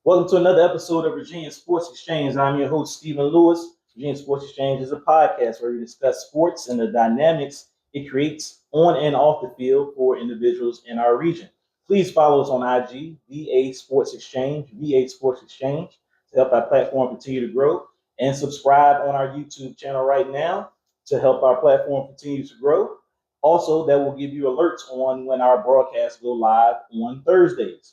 Welcome to another episode of Virginia Sports Exchange. I'm your host, Stephen Lewis. Virginia Sports Exchange is a podcast where we discuss sports and the dynamics it creates on and off the field for individuals in our region. Please follow us on IG, VA Sports Exchange, to help our platform continue to grow. And subscribe on our YouTube channel right now to help our platform continue to grow. Also, that will give you alerts on when our broadcasts go live on Thursdays.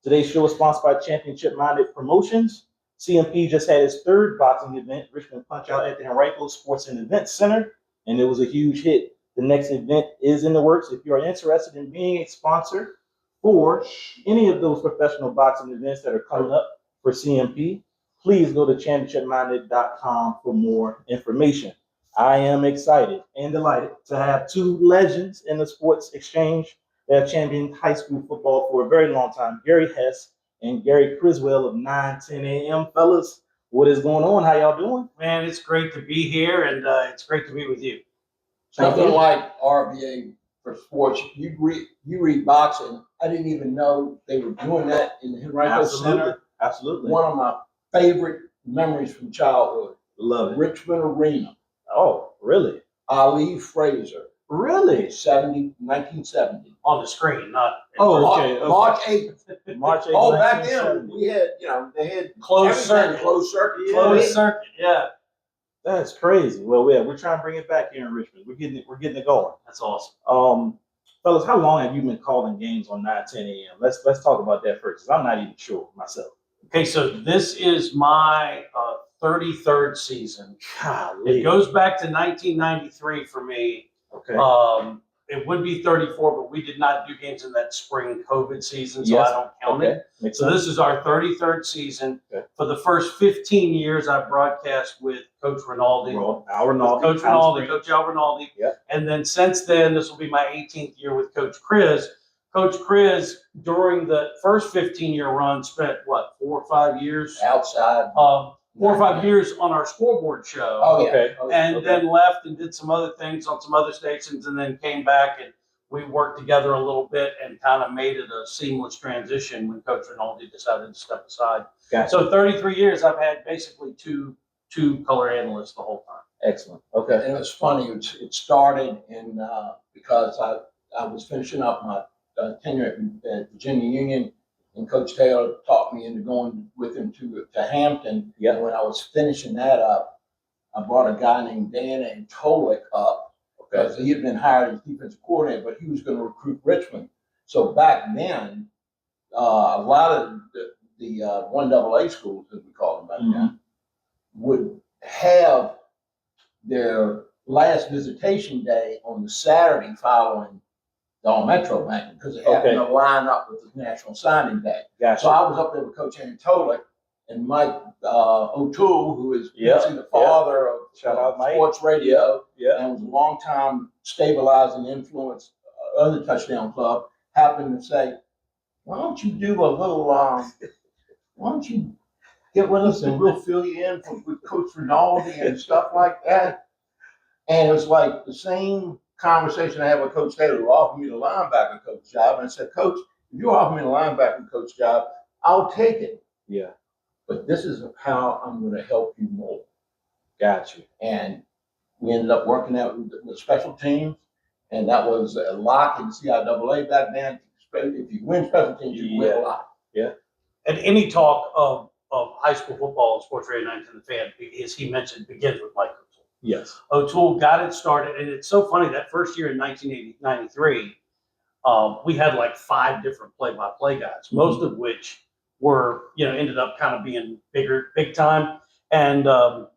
Today's show is sponsored by Championship Minded Promotions. CMP just had its third boxing event, Richmond Punch-Out at the Henrico Sports and Event Center, and it was a huge hit. The next event is in the works. If you are interested in being a sponsor for any of those professional boxing events that are coming up for CMP, please go to championshipminded.com for more information. I am excited and delighted to have two legends in the sports exchange that have championed high school football for a very long time, Gary Hess and Gary Criswell of 910 AM. Fellas, what is going on? How y'all doing? Man, it's great to be here, and it's great to be with you. Something like RBA for sports. You read boxing. I didn't even know they were doing that in the Henrico Center. Absolutely. One of my favorite memories from childhood. Love it. Richmond Arena. Oh, really? Ali Fraser. Really? 1970. On the screen, not. Oh, okay. March 8th. March 8th. Oh, back then we had, they had Closed circuit. Closed circuit. Yeah. Closed circuit, yeah. That's crazy. Well, yeah, we're trying to bring it back here in Richmond. We're getting it going. That's awesome. Fellas, how long have you been calling games on 910 AM? Let's talk about that first, because I'm not even sure myself. Okay, so this is my 33rd season. Golly. It goes back to 1993 for me. Okay. It would be 34, but we did not do games in that spring COVID season, so Yes. I don't count it. Makes So sense. this is our 33rd season. Okay. For the first 15 years, I broadcast with Coach Rinaldi. Al Rinaldi. Coach Rinaldi, Coach Al Rinaldi. Yeah. And then since then, this will be my 18th year with Coach Chris. Coach Chris, during the first 15-year run, spent, 4 or 5 years? Outside. 4 or 5 years on our scoreboard show. Oh, yeah. Okay. And then left and did some other things on some other stations, and then came back, and we worked together a little bit and kind of made it a seamless transition when Coach Rinaldi decided to step aside. Gotcha. So 33 years, I've had basically two color analysts the whole time. Excellent. Okay. And it's funny. It started in because I was finishing up my tenure at Virginia Union, and Coach Taylor talked me into going with him to Hampton. Yeah. And when I was finishing that up, I brought a guy named Dan Antolik up because he had been hired as defensive coordinator, but he was going to recruit Richmond. So back then, a lot of the 1AA schools, as we call them back then, would have their last visitation day on the Saturday following the All-Metro Bank because it happened to line up with the National Signing Day. Gotcha. So I was up there with Coach Antolik and Mike O'Toole, who is the father of Shout out, Mike. sports radio Yeah. and was a long-time stabilizing influence other touchdown club, happened to say, why don't you do a little, why don't you get with us and we'll fill you in with Coach Rinaldi and stuff like that. And it was like the same conversation I had with Coach Taylor, who offered me the linebacker coach job. And I said, Coach, if you offer me the linebacker coach job, I'll take it. Yeah. But this is how I'm going to help you more. Got you. And we ended up working out with the special teams. And that was a lock in the CIAA back then. If you win special teams, you win a lot. Yeah. And any talk of high school football and Sports Radio 910 The Fan, as he mentioned, begins with Mike O'Toole. Yes. O'Toole got it started, and it's so funny that first year in 1993, we had like 5 different play-by-play guys, most of which were, ended up kind of being big time. And by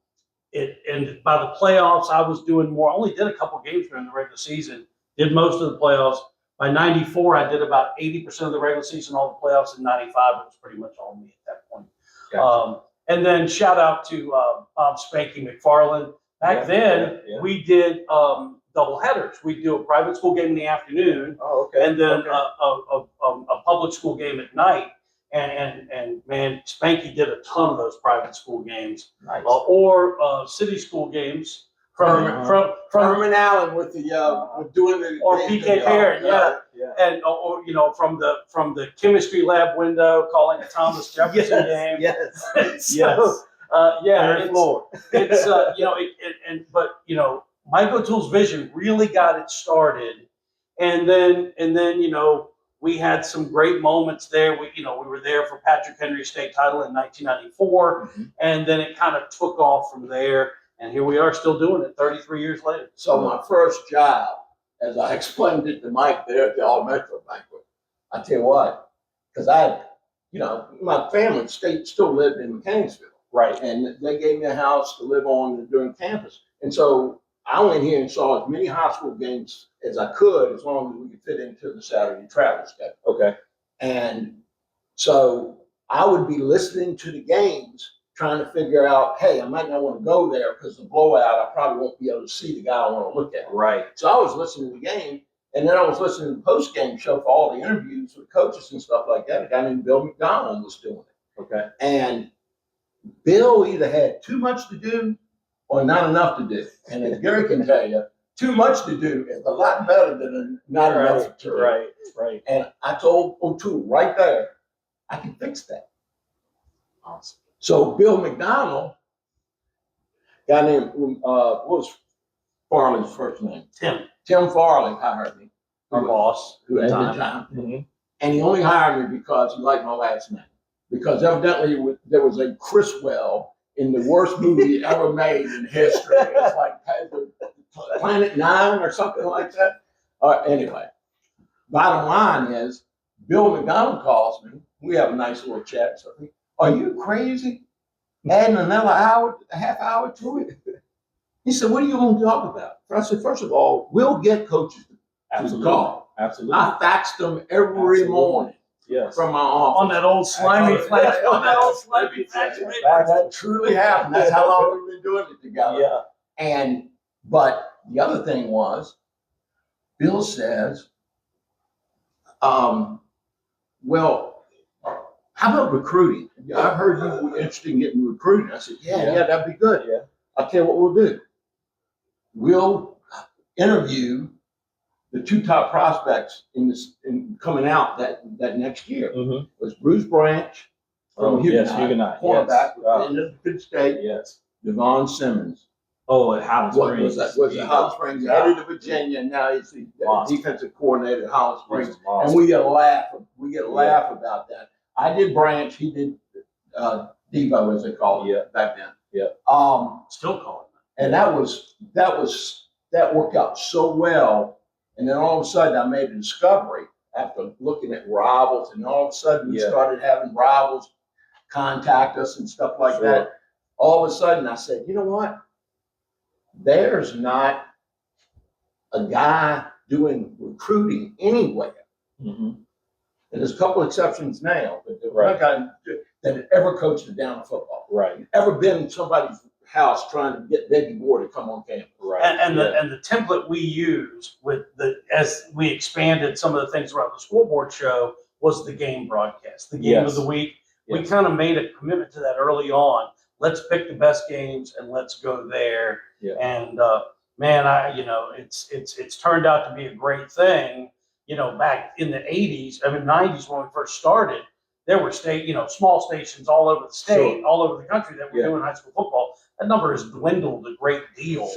the playoffs, I was doing more. Only did a couple games during the regular season. Did most of the playoffs. By 94, I did about 80% of the regular season, all the playoffs. In 95, it was pretty much all me at that point. Gotcha. And then shout out to Bob Spanky McFarland. Back then, we did double headers. We'd do a private school game in the afternoon, and then a public school game at night. And man, Spanky did a ton of those private school games, Nice. Or city school games from Herman Allen with the with doing the or PK Parent, Yeah. And or from the chemistry lab window calling a Thomas Jefferson game. Yes. So, Third floor. it's but Mike O'Toole's vision really got it started, and then we had some great moments there. We were there for Patrick Henry's state title in 1994, and then it kind of took off from there, and here we are still doing it 33 years later. So my first job, as I explained it to Mike there at the All Metro banquet, I tell you what, because my family still lived in Mechanicsville. Right. And they gave me a house to live on during campus. And so I went here and saw as many high school games as I could, as long as we could fit into the Saturday travel schedule. Okay. And so I would be listening to the games, trying to figure out, hey, I might not want to go there because the blowout, I probably won't be able to see the guy I want to look at. Right. So I was listening to the game, and then I was listening to the post-game show for all the interviews with coaches and stuff like that. A guy named Bill McDonald was doing it. Okay. And Bill either had too much to do or not enough to do. And as Gary can tell you, too much to do is a lot better than not enough to do. Right. And I told O'Toole right there, I can fix that. Awesome. So Bill McDonald, guy named, what was Farley's first name? Tim Farley hired me. Our boss. Who at the time. And he only hired me because he liked my last name. Because evidently there was a Criswell in the worst movie ever made in history. It's like Planet Nine or something like that. Anyway, bottom line is, Bill McDonald calls me. We have a nice little chat. So, are you crazy? Adding another hour, a half hour to it? He said, what are you going to talk about? I said, first of all, we'll get coaches to call. Absolutely. I faxed them every morning. Yes. From my office. On that old slimy flash. That truly happened. That's how long we've been doing it together. Yeah. But the other thing was, Bill says, well, how about recruiting? I heard you were interested in getting recruiting. I said, yeah, that'd be good. Yeah. I'll tell you what we'll do. We'll interview the two top prospects in coming out that next year. Was Bruce Branch from Huguenot, cornerback in Penn State. Yes. Devon Simmons. Oh, at Holland Springs. Was at Holland Springs, headed to Virginia, and now he's the defensive coordinator at Holland Springs. And we get a laugh. About that. I did Branch. He did Devo, as they call it back then. Yeah. Still calling it. And that worked out so well. And then all of a sudden, I made a discovery after looking at rivals, and all of a sudden, we started having rivals contact us and stuff like that. All of a sudden, I said, you know what? There's not a guy doing recruiting anywhere. And there's a couple exceptions now, but there's not a guy that had ever coached a down football. Right. Ever been in somebody's house trying to get baby boy to come on campus. Right. And the template we used as we expanded some of the things around the school board show was the game broadcast, the game of the week. We kind of made a commitment to that early on. Let's pick the best games and let's go there. And it's turned out to be a great thing. Back in the 80s, 90s when we first started, there were small stations all over the state, all over the country that were doing high school football. That number has dwindled a great deal.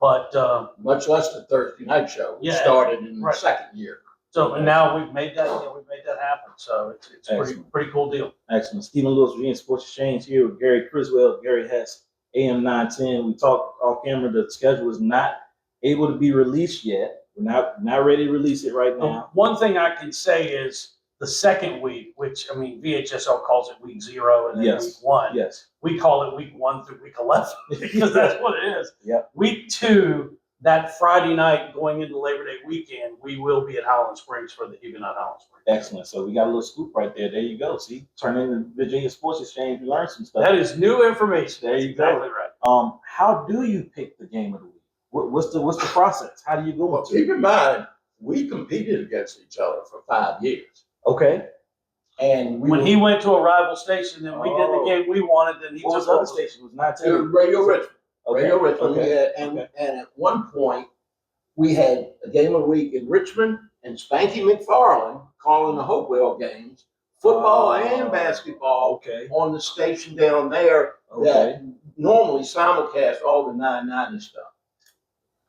But much less the Thursday night show. We started in the second year. So and now we've made that happen. So it's pretty cool deal. Excellent. Stephen Lewis, Virginia Sports Exchange here with Gary Criswell, Gary Hess, AM 910. We talked off camera. The schedule is not able to be released yet. We're not ready to release it right now. One thing I can say is the second week, which VHSL calls it week 0 and then week 1. Yes. We call it week 1 through week 11 because that's what it is. Week 2, that Friday night going into Labor Day weekend, we will be at Holland Springs for the Huguenot Holland Springs. Excellent. So we got a little scoop right there. There you go. See, turn in the Virginia Sports Exchange. We learned some stuff. That is new information. There you go. Exactly right. How do you pick the game of the week? What's the process? How do you go? Well, keep in mind, we competed against each other for 5 years. Okay. And when he went to a rival station and we did the game we wanted, then he took over. Station was not Radio Richmond. Okay. Radio Richmond. Okay. And at one point, we had a game of the week in Richmond and Spanky McFarland calling the Hopewell games, football and basketball, Okay. on the station down there that normally simulcast all the 990 stuff.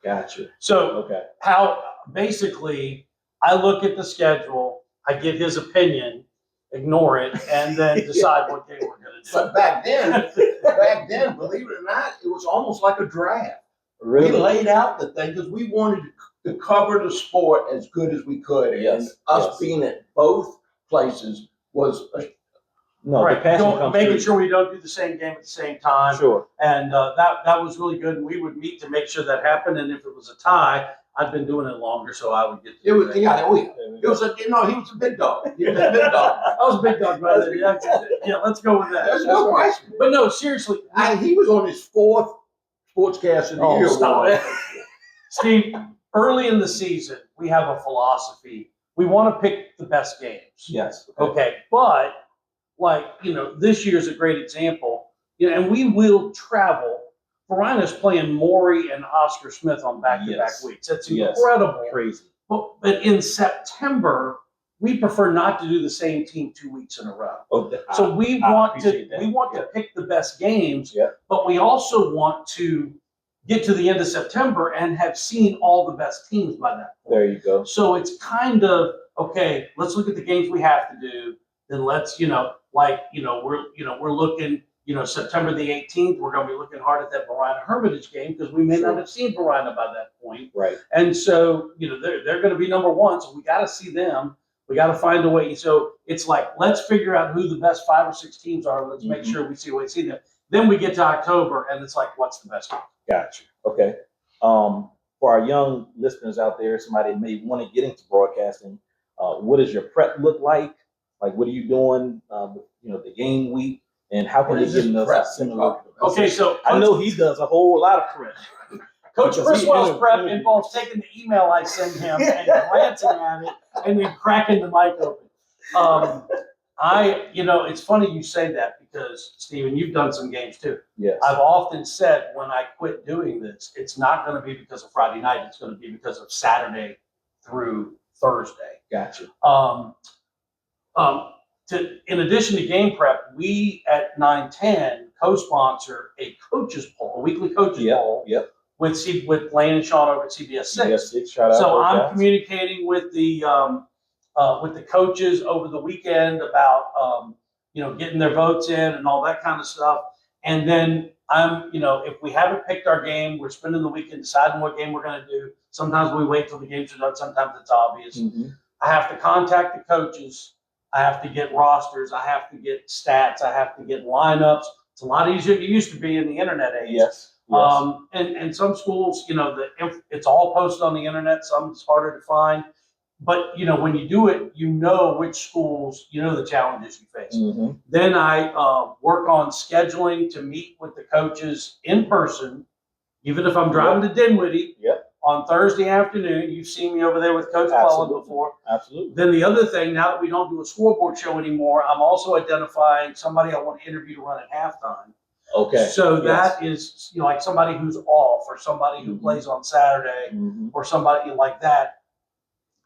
Gotcha. So how basically I look at the schedule, I get his opinion, ignore it, and then decide what game we're going to do. But back then, believe it or not, it was almost like a draft. Really? We laid out the thing because we wanted to cover the sport as good as we could. And us being at both places was right. Making sure we don't do the same game at the same time. Sure. And that was really good. And we would meet to make sure that happened. And if it was a tie, I'd been doing it longer, so I would get to it was he was a big dog. He was a big dog. I was a big dog brother. Yeah, let's go with that. There's no question. But no, seriously. He was on his 4th Sportscast of the Year. Stop it. Steve, early in the season, we have a philosophy. We want to pick the best games. Yes. Okay. But this year's a great example. And we will travel. Verina's playing Maury and Oscar Smith on back-to-back weeks. That's incredible. Crazy. But in September, we prefer not to do the same team 2 weeks in a row. So we want to pick the best games, but we also want to get to the end of September and have seen all the best teams by that point. There you go. So it's kind of, okay, let's look at the games we have to do. Then let's, we're looking, September the 18th, we're going to be looking hard at that Verina Hermitage game because we may not have seen Verina by that point. Right. And so, they're going to be number one. So we got to see them. We got to find a way. So it's like, let's figure out who the best 5 or 6 teams are. Let's make sure we see a way to see them. Then we get to October and it's like, what's the best game? Gotcha. Okay. For our young listeners out there, somebody may want to get into broadcasting. What does your prep look like? Like, what are you doing, the game week? And how can they get in a similar? Okay, so I know he does a whole lot of prep. Coach Criswell's prep involves taking the email I send him and glancing at it and then cracking the mic open. It's funny you say that because, Stephen, you've done some games too. Yes. I've often said when I quit doing this, it's not going to be because of Friday night. It's going to be because of Saturday through Thursday. Gotcha. In addition to game prep, we at 910 co-sponsor a coaches poll, a weekly coaches poll with Lane and Sean over at CBS 6. Shout out. So I'm communicating with the coaches over the weekend about getting their votes in and all that kind of stuff. And then if we haven't picked our game, we're spending the weekend deciding what game we're going to do. Sometimes we wait till the games are done. Sometimes it's obvious. Mm-hmm. I have to contact the coaches. I have to get rosters. I have to get stats. I have to get lineups. It's a lot easier than it used to be in the internet age. Yes. And some schools, it's all posted on the internet. Some it's harder to find. But, when you do it, which schools, the challenges you face. Mm-hmm. Then I work on scheduling to meet with the coaches in person, even if I'm driving to Dinwiddie. Yep. On Thursday afternoon. You've seen me over there with Coach Cullen before. Absolutely. Then the other thing, now that we don't do a scoreboard show anymore, I'm also identifying somebody I want to interview to run at halftime. Okay. So that is like somebody who's off or somebody who plays on Saturday or somebody like that.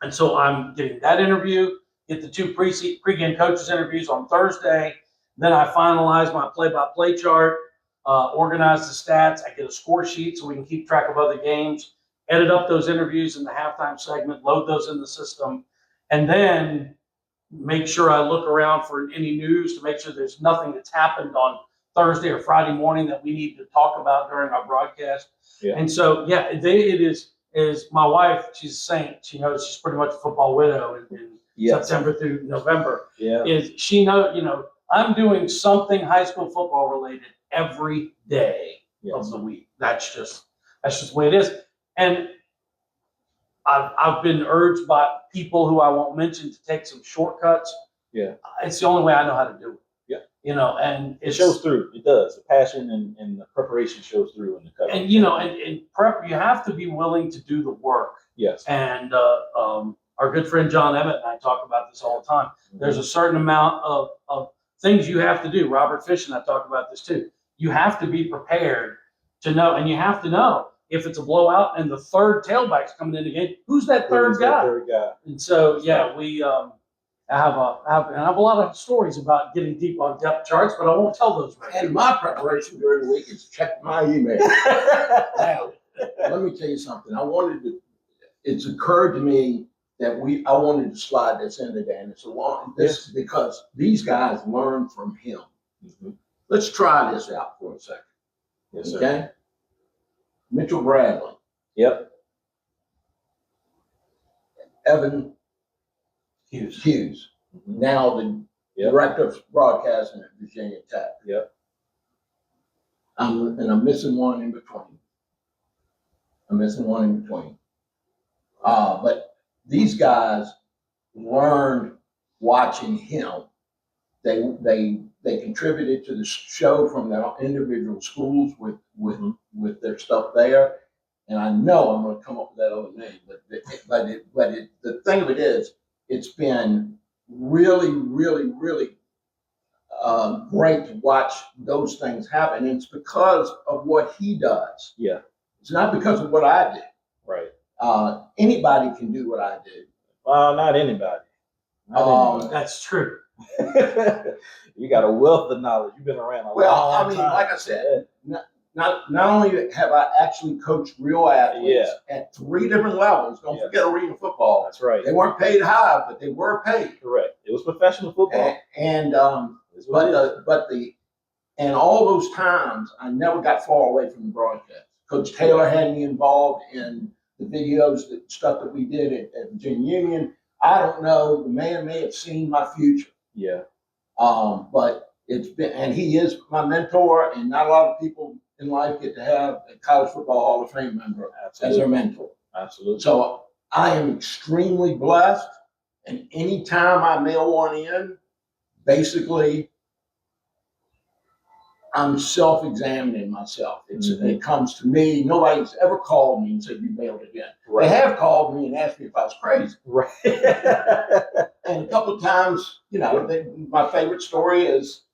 And so I'm getting that interview, get the 2 pregame coaches interviews on Thursday. Then I finalize my play-by-play chart, organize the stats. I get a score sheet so we can keep track of other games. Edit up those interviews in the halftime segment, load those in the system, and then make sure I look around for any news to make sure there's nothing that's happened on Thursday or Friday morning that we need to talk about during our broadcast. Yeah. And so, it is my wife, she's a saint. She knows she's pretty much a football widow in September through November. Yeah. She knows, I'm doing something high school football related every day of the week. That's just the way it is. And I've been urged by people who I won't mention to take some shortcuts. Yeah. It's the only way I know how to do it. Yeah. And it shows through. It does. The passion and the preparation shows through in the cut. And, and prep, you have to be willing to do the work. Yes. And our good friend John Emmett and I talk about this all the time. Mm-hmm. There's a certain amount of things you have to do. Robert Fish and I talk about this too. You have to be prepared to know, and you have to know, if it's a blowout and the third tailback's coming in the game, who's that third Who's that guy? third guy? And so, yeah, we I have a lot of stories about getting deep on depth charts, but I won't tell those right And my preparation during the week is check my email. Now, let me tell you something. It's occurred to me that I wanted to slide this in today, and this because these guys learn from him. Mm-hmm. Let's try this out for a second. Yes, sir. Okay? Mitchell Bradley, Yep. Evan Hughes. Mm-hmm. Now the director of broadcasting at Virginia Tech. Yep. I'm missing one in between. But these guys learned watching him. They contributed to the show from their individual schools with their stuff there. And I know I'm going to come up with that other name, but the thing of it is, it's been really, really, really great to watch those things happen. And it's because of what he does. Yeah. It's not because of what I did. Right. Anybody can do what I did. Well, not anybody. That's true. You got a wealth of knowledge. You've been around a long time. Like I said, not only have I actually coached real athletes at 3 different levels. Don't forget arena football. That's right. They weren't paid high, but they were paid. Correct. It was professional football. And all those times, I never got far away from the broadcast. Coach Taylor had me involved in the videos, stuff that we did at Virginia Union. I don't know. The man may have seen my future. Yeah. But it's been, and he is my mentor, and not a lot of people in life get to have a college football Hall of Fame member as their mentor. Absolutely. So I am extremely blessed, and anytime I mail one in, basically, I'm self-examining myself. It comes to me. Nobody's ever called me and said, you mailed it in. Right. They have called me and asked me if I was crazy. Right. And a couple of times, my favorite story is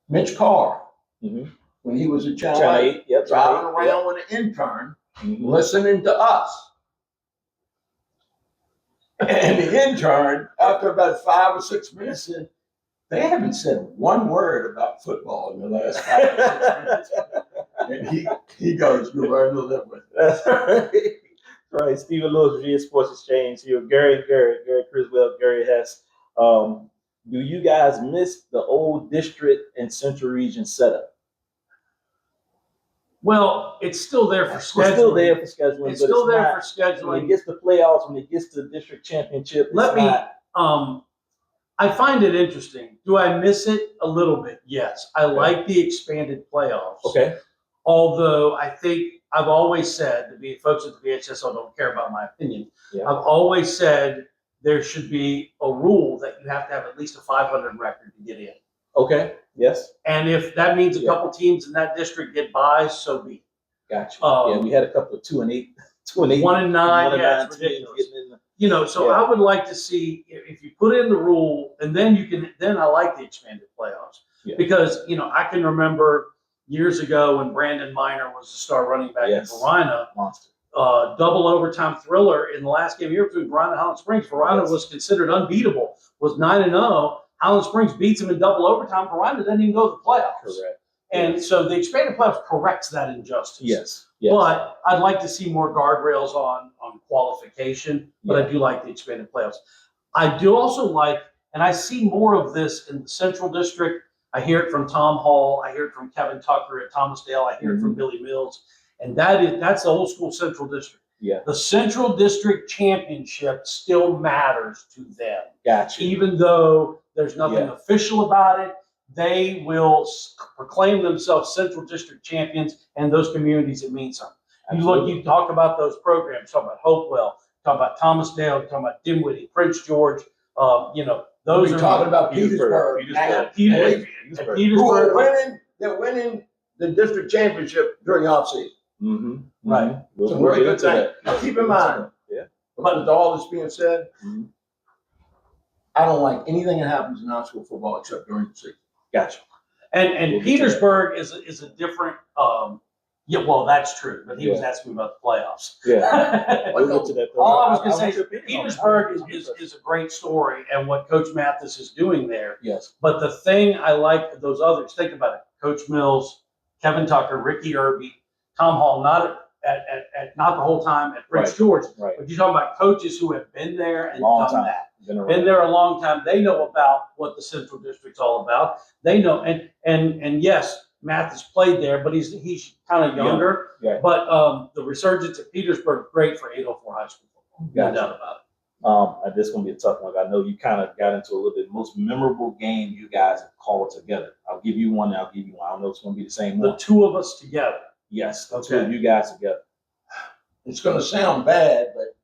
Mitch Carr. Mm-hmm. When he was at Channel 8, driving around with an intern, listening to us. And the intern, after about 5 or 6 minutes, said, they haven't said one word about football in the last 5 or 6 minutes. And he goes, you learn to live with it. That's right. Right. Stephen Lewis, Virginia Sports Exchange here. Gary Criswell, Gary Hess. Do you guys miss the old district and central region setup? Well, it's still there for scheduling. It's still there for scheduling. It's still there for scheduling. When it gets to playoffs, when it gets to district championship, I find it interesting. Do I miss it a little bit? Yes. I like the expanded playoffs. Okay. Although I think I've always said, folks at the VHSL don't care about my opinion. Yeah. I've always said there should be a rule that you have to have at least a 500 record to get in. Okay. Yes. And if that means a couple teams in that district get by, so be it. Gotcha. We had a couple of 2-8, 1 and 9. Yeah, it's ridiculous. So I would like to see if you put in the rule, and then I like the expanded playoffs because I can remember years ago when Brandon Miner was the star running back in Verina. Monster. Double overtime thriller in the last game here between Verina and Highland Springs. Verina was considered unbeatable, was 9-0. Highland Springs beats them in double overtime. Verina didn't even go to the playoffs. Correct. And so the expanded playoffs corrects that injustice. Yes. But I'd like to see more guardrails on qualification, but I do like the expanded playoffs. I do also like, and I see more of this in the Central District. I hear it from Tom Hall. I hear it from Kevin Tucker at Thomasdale. I hear it from Billy Mills. And that's the old school Central District. Yeah. The Central District Championship still matters to them. Gotcha. Even though there's nothing official about it, they will proclaim themselves Central District champions, and those communities, it means something. You talk about those programs, talk about Hopewell, talk about Thomasdale, talk about Dinwiddie, Prince George, those are talking about Petersburg. Petersburg. They're winning the district championship during the offseason. Mm-hmm. Right. So we're good thing. Now keep in mind, but with all this being said, I don't like anything that happens in high school football except during the season. Gotcha. And We'll get to Petersburg is a different. Yeah, well, that's true. But he was asking me about the playoffs. Yeah, we'll get to that. Though. All I was going to want say your is opinion on Petersburg that. is a great story, and what Coach Mathis is doing there. Yes. But the thing I like those others. Think about it: Coach Mills, Kevin Tucker, Ricky Irby, Tom Hall. Not the whole time at Prince George. Right. But you're talking about coaches who have been there and Long done time. that. Been there a long time. They know about what the Central District's all about. They know, and yes, Mathis played there, but he's kind of younger. Yeah. But the resurgence at Petersburg, great for 804 high school football. No doubt about it. This is gonna be a tough one. I know you kind of got into a little bit. Most memorable game you guys have called together. I'll give you one. I don't know if it's gonna be the same one. The two of us together. Yes, the Okay. two of you guys together. It's going to sound bad, but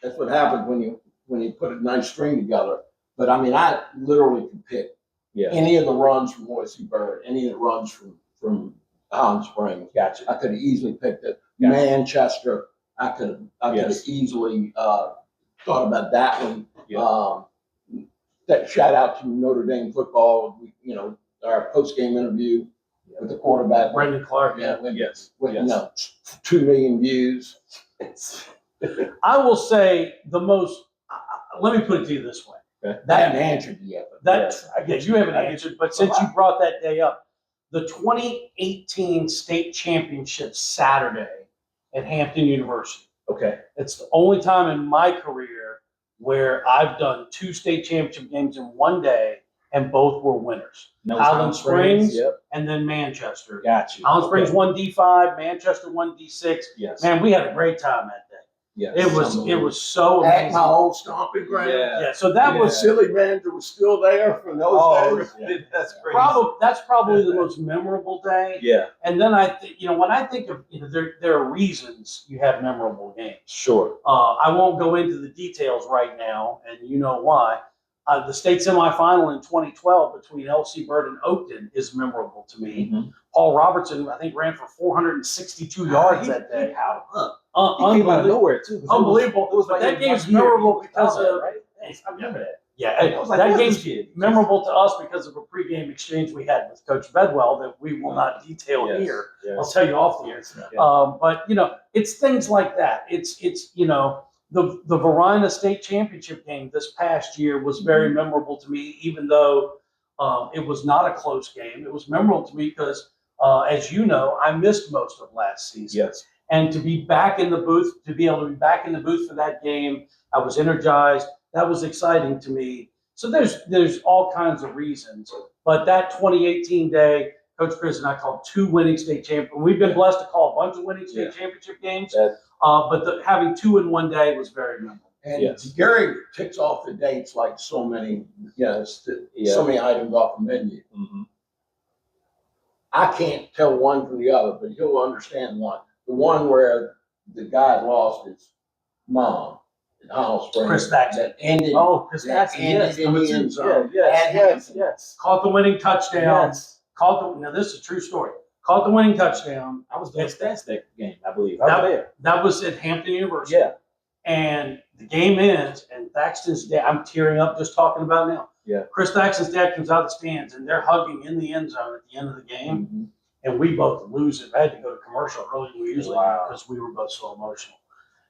that's what happens when you put a nice string together. But I mean, I literally could pick any of the runs from Boise Bird, any of the runs from Highland Springs. Gotcha. I could have easily picked it. Gotcha. Manchester. I could have easily thought about that one. Yeah. That shout out to Notre Dame football. Our post game interview with the quarterback, Brendan Clark. Yeah. Yes. 2 million views. I will say the most. Let me put it to you this way. Okay. I haven't answered you yet. You haven't answered, but since you brought that day up, the 2018 state championship Saturday at Hampton University. Okay. It's the only time in my career where I've done 2 state championship games in one day, and both were winners. Highland Springs and then Manchester. Got you. Highland Springs won D5, Manchester won D6. Yes. Man, we had a great time that day. Yes. It was so At amazing. my old stomping ground. Yeah. So that was Silly Manager was still there from those days. Yeah. That's crazy. that's probably the most memorable day. Yeah. And then when I think of there are reasons you have memorable games. Sure. I won't go into the details right now, and you know why. The state semifinal in 2012 between LC Bird and Oakton is memorable to me. Mm-hmm. Paul Robertson, I think, ran for 462 yards that day. He came out of nowhere too. Unbelievable. It was but like that game's memorable because of right. I remember that. Yeah, was like, that what's game's this kid? memorable to us because of a pregame exchange we had with Coach Bedwell that we will not detail here. Yes. I'll tell you off the air. Yeah. But it's things like that. It's the Varina State Championship game this past year was very memorable to me, even though it was not a close game. It was memorable to me because, as you know, I missed most of last season. Yes. And to be back in the booth, to be able to be back in the booth for that game, I was energized. That was exciting to me. So there's all kinds of reasons. But that 2018 day, Coach Chris and I called 2 winning state championships. We've been blessed to call a bunch of winning state championship games. But having 2 in one day was very memorable. And Gary ticks off the dates like so many, so many items off the menu. Mm-hmm. I can't tell one from the other, but he'll understand one. The one where the guy lost his mom in Highland Springs. Chris Thaxton. That ended. Chris Thaxton, yes. In the end zone. Yes. Caught the winning touchdown. Yes. Now this is a true story. Caught the winning touchdown. I was doing stats that game, I believe. I was there. That was at Hampton University. Yeah. And the game ends, and Thaxton's dad, I'm tearing up just talking about it now. Yeah. Chris Thaxton's dad comes out of the stands, and they're hugging in the end zone at the end of the game. Mm-hmm. And we both lose it. I had to go to commercial earlier than we usually do because we were both so emotional.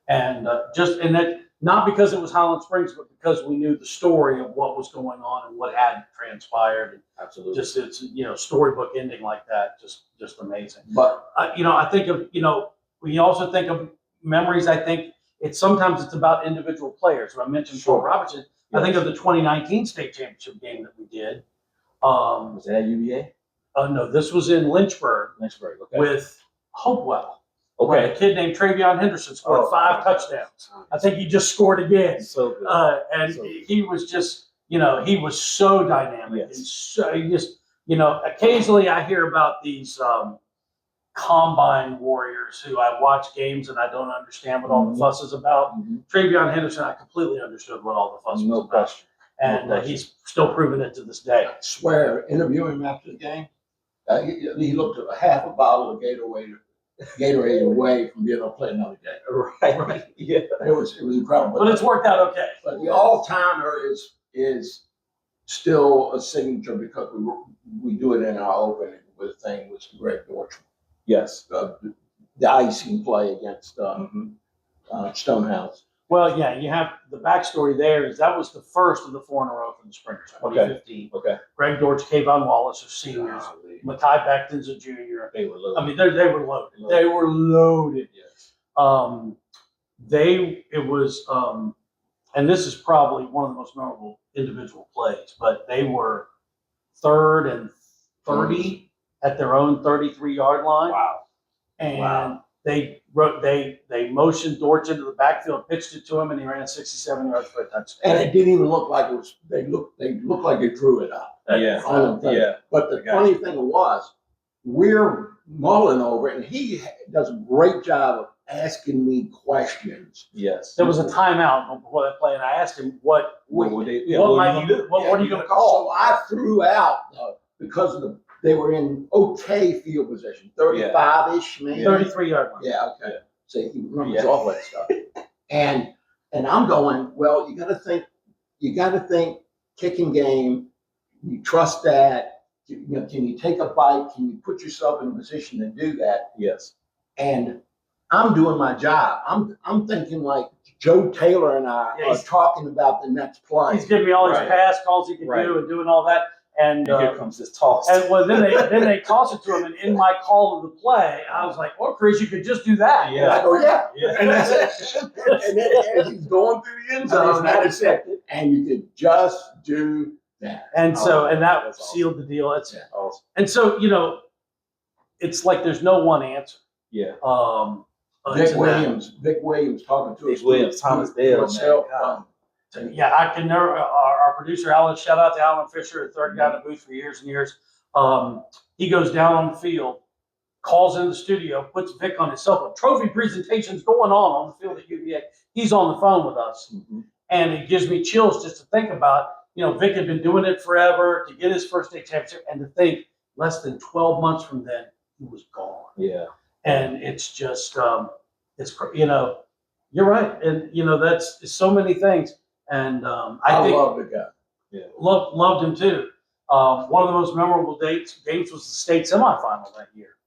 And that not because it was Highland Springs, but because we knew the story of what was going on and what had transpired. And absolutely. Just it's storybook ending like that, just amazing. But I think of when you also think of memories. I think sometimes it's about individual players. When I mentioned Paul Robertson, I think of the 2019 state championship game that we did. Was that at UVA? No, this was in Lynchburg. Okay. With Hopewell. Okay. Where a kid named Travion Henderson scored 5 touchdowns. I think he just scored again. So good. He was just, he was so dynamic. Yes. And so he just, occasionally I hear about these combine warriors who I watch games and I don't understand what all the fuss is about. Mm-hmm. Travion Henderson, I completely understood what all the fuss was about. Question. And he's still proving it to this day. I swear, interviewing him after the game, he looked at a half a bottle of Gatorade away from being able to play another game. Right. Yeah. It was incredible. But it's worked out okay. But the all-timer is still a signature because we do it in our opening with a thing with Greg Dortch. Yes. The icing play against Stonehouse. Well, yeah, you have the backstory there is that was the first of the 4 in a row for the Springers, 2015. Okay. Greg Dortch, Kayvon Wallace are seniors. Makai Becton's a junior. They were loaded. I mean, they were loaded. They were loaded. Yes. And this is probably one of the most memorable individual plays, but they were 3rd and 30 at their own 33-yard line. Wow. And they motioned Dortch into the backfield, pitched it to him, and he ran 67 yards for a touchdown. And it didn't even look like it was. They looked like they drew it up. Yeah. But the funny thing was, we're mulling over it, and he does a great job of asking me questions. Yes. There was a timeout before that play, and I asked him what are you going to call? So I threw out because they were in okay field position, 35-ish, maybe 33-yard line. Yeah, okay. So he remembers all that stuff. And I'm going, well, you got to think kicking game. You trust that. Can you take a bite? Can you put yourself in a position to do that? Yes. And I'm doing my job. I'm thinking like Joe Taylor and I are talking about the next play. He's giving me all these pass calls he can do and doing all that. And here comes this toss. And well, then they toss it to him, and in my call of the play, I was like, "Well, Chris, you could just do that." Yeah. And I go, yeah. And that's it. And then as he's going through the end zone, that's it. And you could just do that. And so, and that sealed the deal. It's awesome. And so, it's like there's no one answer. Yeah. Vic Williams talking to us. Vic Williams, Thomas Dale. Yeah, I can never. Our producer Alan, shout out to Alan Fisher, a third guy in the booth for years and years. He goes down on the field, calls in the studio, puts Vic on his cell phone. Trophy presentations going on the field at UVA. He's on the phone with us, and it gives me chills just to think about. Vic had been doing it forever to get his first state championship, and to think less than 12 months from then he was gone. Yeah, and it's just you're right, and that's so many things. And I love the guy. Yeah, loved him too. One of the most memorable games was the state semifinal that year.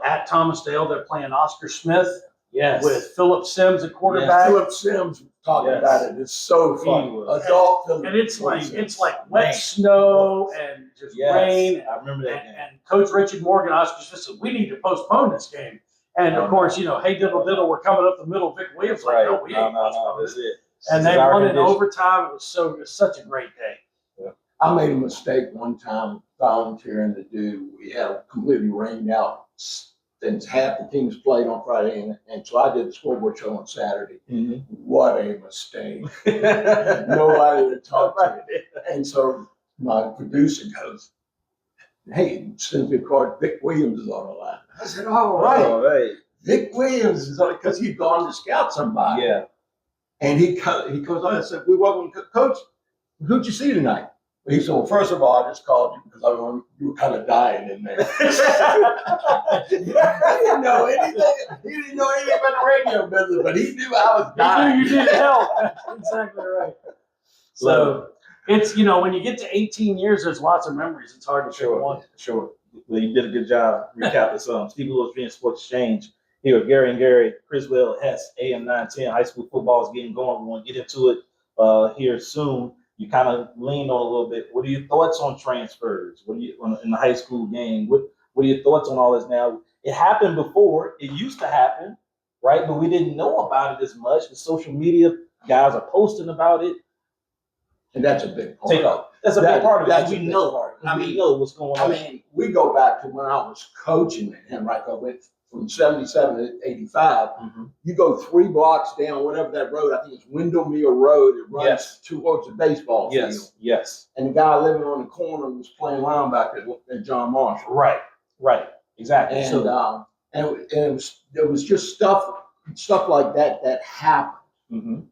At Thomas Dale, they're playing Oscar Smith with Philip Sims at quarterback. Philip Sims talking about it. It's so fun. Adult Philip. And it's like wet snow and just rain. I remember that game. And Coach Richard Morgan, Oscar Smith said, "We need to postpone this game." And of course, hey diddle diddle, we're coming up the middle. Vic Williams like, "No, we ain't postponing this." And they won in overtime. It was such a great day. Yeah. I made a mistake one time volunteering to do. We had it completely rained out since half the teams played on Friday, and so I did the scoreboard show on Saturday. What a mistake! Nobody to talk to. And so my producer goes, "Hey, sends me a card. Vic Williams is on the line." I said, "All right. Vic Williams is on," because he'd gone to scout somebody. Yeah. And he goes on and said, "We welcome Coach. Who'd you see tonight?" He said, "Well, first of all, I just called you because you were kind of dying in there." He didn't know anything. He didn't know anything about the radio business, but he knew I was dying. He knew you didn't help. Exactly right. So it's when you get to 18 years, there's lots of memories. It's hard to pick one. Sure. Well, you did a good job recapping some. Stephen Lewis, Virginia Sports Exchange. Here with Gary and Gary Criswell, Hess, AM 910. High school football is getting going. We want to get into it here soon. You kind of leaned on a little bit. What are your thoughts on transfers? What do you in the high school game? What are your thoughts on all this now? It happened before. It used to happen, right? But we didn't know about it as much. The social media guys are posting about it. And that's a big part. That's a big part of it. We know what's going on. I mean, we go back to when I was coaching him, right? I went from 77 to 85. You go 3 blocks down, whatever that road, I think it's Windermere Road. It runs towards the baseball field. Yes. And the guy living on the corner was playing linebacker at John Marshall. Right. Exactly. And it was just stuff like that happened.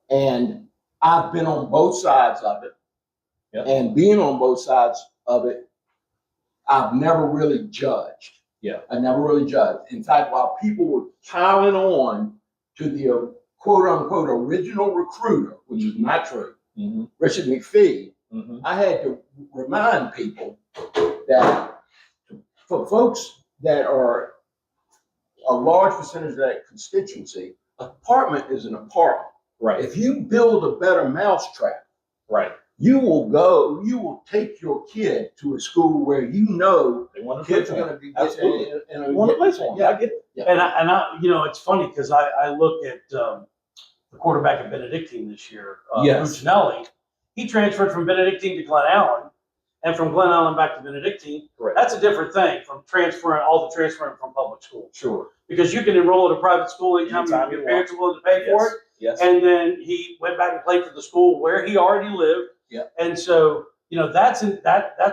And I've been on both sides of it. Yep. And being on both sides of it, I've never really judged. I never really judged. In fact, while people were piling on to the quote unquote original recruiter, which is not true, Richard McPhee, Mm-hmm. I had to remind people that for folks that are a large percentage of that constituency, apartment is an apartment. Right. If you build a better mousetrap, Right. you will take your kid to a school where you know They want to kids play are for going to be Absolutely. and You want to play for them. I get it. Yeah. And I, you know, it's funny because I look at the quarterback at Benedictine this year, Yes. Buccinelli. He transferred from Benedictine to Glen Allen, and from Glen Allen back to Benedictine. Correct. That's a different thing from transferring from public school. Sure. Because you can enroll at a private school anytime Anytime your you parents are willing to pay for it. Yes. And then he went back and played for the school where he already lived. Yeah. And so, you know, that's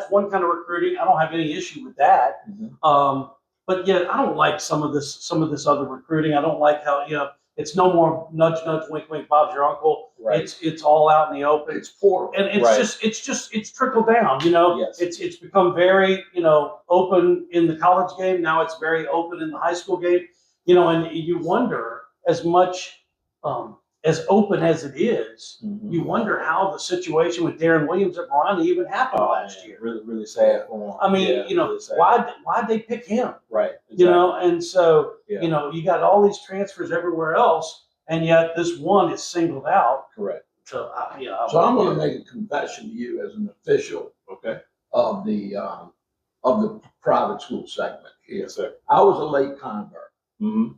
one kind of recruiting. I don't have any issue with that. But yet I don't like some of this other recruiting. I don't like how, you know, it's no more nudge, nudge, wink, wink, Bob's your uncle. Right. It's all out in the open. It's poor. And it's trickled down, you know. Yes. It's become very, you know, open in the college game. Now it's very open in the high school game. You know, and you wonder as much as open as it is, you wonder how the situation with Darren Williams at Miranda even happened last year. Really, really sad for him. I mean, you know, really sad. why'd they pick him? Right. Exactly. You know, and so, Yeah. you know, you got all these transfers everywhere else, and yet this one is singled out. Correct. So, So I'm going to make a confession to you as an official Okay. of the private school segment here. Yes, sir. I was a late convert. Mm-hmm.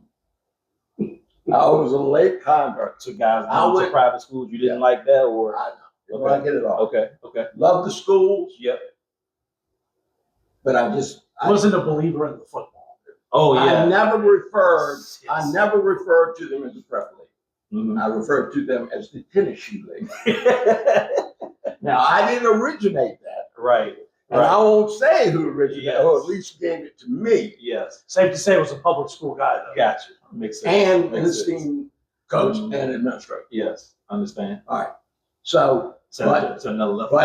I was a late convert. So guys, I going to went- private schools, you didn't like that, or I get it all. Okay. Okay. Love the schools, Yep. but I wasn't a believer in the football. Oh yeah. I never referred Yes. to them as the prep league. Mhm. I referred to them as the tennis shoe league. Now I didn't originate that, Right. and I won't say who originated, Yes. or at least gave it to me. Yes. Safe to say it was a public school guy, though. Gotcha. Makes sense. And an Makes sense. esteemed coach Mhm. and administrator. Yes. Understand. So, So But- it's another level.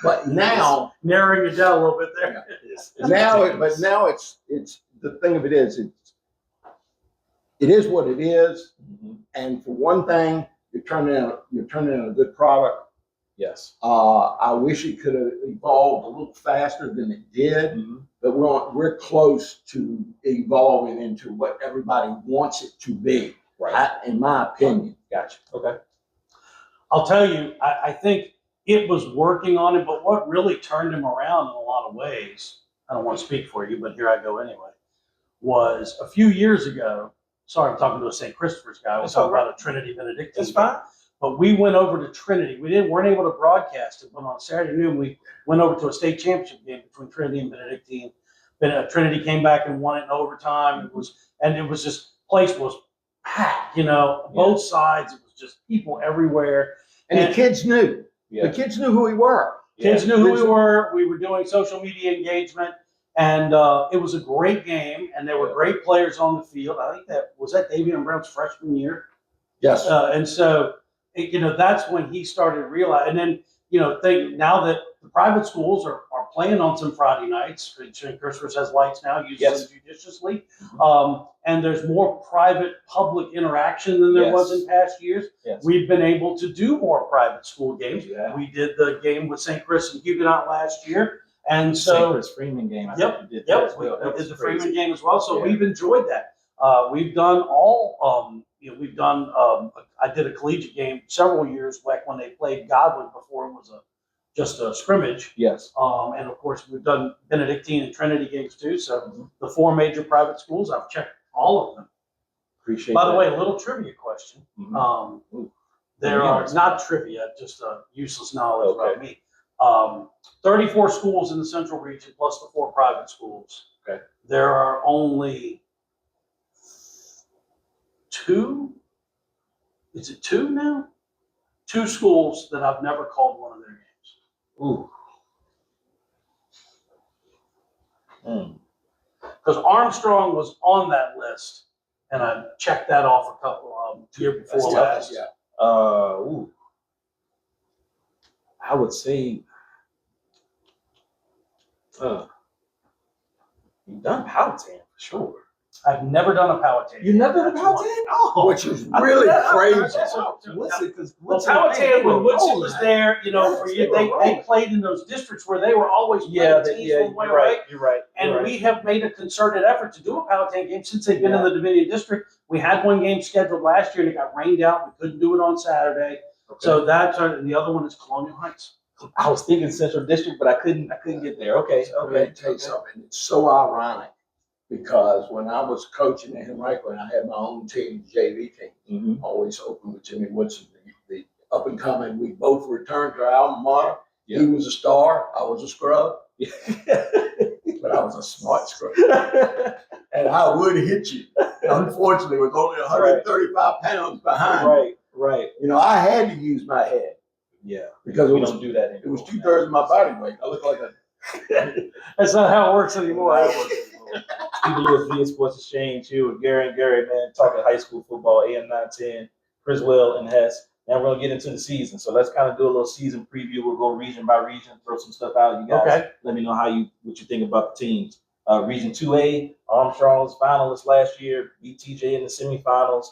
but now, Narrowing it down a little bit there. It's now ridiculous. it's the thing of it is it is what it is. Mhm. And for one thing, you're turning in a good product. Yes. I wish it could have evolved a little faster than it did, Mhm. but we're close to evolving into what everybody wants it to be, Right. in my opinion. Gotcha. Okay. I'll tell you, I think it was working on it, but what really turned him around in a lot of ways, I don't want to speak for you, but here I go anyway, was a few years ago. Sorry, I'm talking to a St. Christopher's guy. I was That's all talking about a Trinity Benedictine. That's fine. But we went over to Trinity. Weren't able to broadcast it, but on Saturday noon we went over to a state championship game between Trinity and Benedictine. Trinity came back and won it in overtime. It was just place was packed. You know, both sides. It was just people everywhere. And the kids knew. Yeah. The kids knew who we were. Kids knew who we were. We were doing social media engagement, and it was a great game. And there were great players on the field. I think that was Davion Brown's freshman year. Yes. And so, you know, that's when he started realizing. And then, you know, now that the private schools are playing on some Friday nights, St. Christopher's has lights now, uses Yes. them judiciously. And there's more private-public interaction than there was in past years. Yes. We've been able to do more private school games. Yeah. We did the game with St. Chris and Huguenot last year. And St. so, Chris Freeman game. I Yep, think you did that as well. we That did was the crazy. Freeman game as well. So Yeah. we've enjoyed that. We've done all, you know, we've done, I did a collegiate game several years back when they played Godwin before it was just a scrimmage. Yes. And of course, we've done Benedictine and Trinity games too. So Mhm. the 4 major private schools, I've checked all of them. Appreciate By the that. way, a little trivia question. Mhm. Ooh. There Yeah. are not trivia, just useless knowledge about Okay. me. 34 schools in the central region plus the 4 private schools. Okay. There are only 2. Is it 2 now? 2 schools that I've never called one of their games. Ooh. Mm. Because Armstrong was on that list, and I checked that off a couple year before That's last. Yeah. Ooh. I would say, you've done Powhatan for sure. I've never done a Powhatan. You never done a That's Powhatan? one. Oh, Which is I really think that- crazy. Because well, Powhatan, when Woodson was there, you know, Yes, for they you, were they rolling. played in those districts where they were always playing teams yeah, from way you're away. right. You're right. And we have made a concerted effort to do a Powhatan game since they've been in the Dominion District. We had one game scheduled last year and it got rained out. We couldn't do it on Saturday. Okay. So that's and the other one is Colonial Heights. I was thinking Central District, but I couldn't get there. Okay. Let me tell you something. It's so ironic because when I was coaching at Henrico and I had my own team, JV team, Mm-hmm. always open with Jimmy Woodson, the up and coming. We both returned to our alma mater. Yeah. He was a star. I was a scrub, but I was a smart scrub. And I would hit you. Unfortunately, with only 135 pounds behind. Right. You know, I had to use my head Yeah. because We don't do that anymore. it was 2/3 of my body weight. I look like a. That's not how it works anymore. Stephen Lewis via Sports Exchange here with Gary and Gary, man, talking high school football, AM 910, Criswell and Hess. Now we're gonna get into the season. So let's kind of do a little season preview. We'll go region by region, throw some stuff out. You guys let me know what you think about the teams. Region 2A, Armstrong was finalist last year, beat TJ in the semifinals.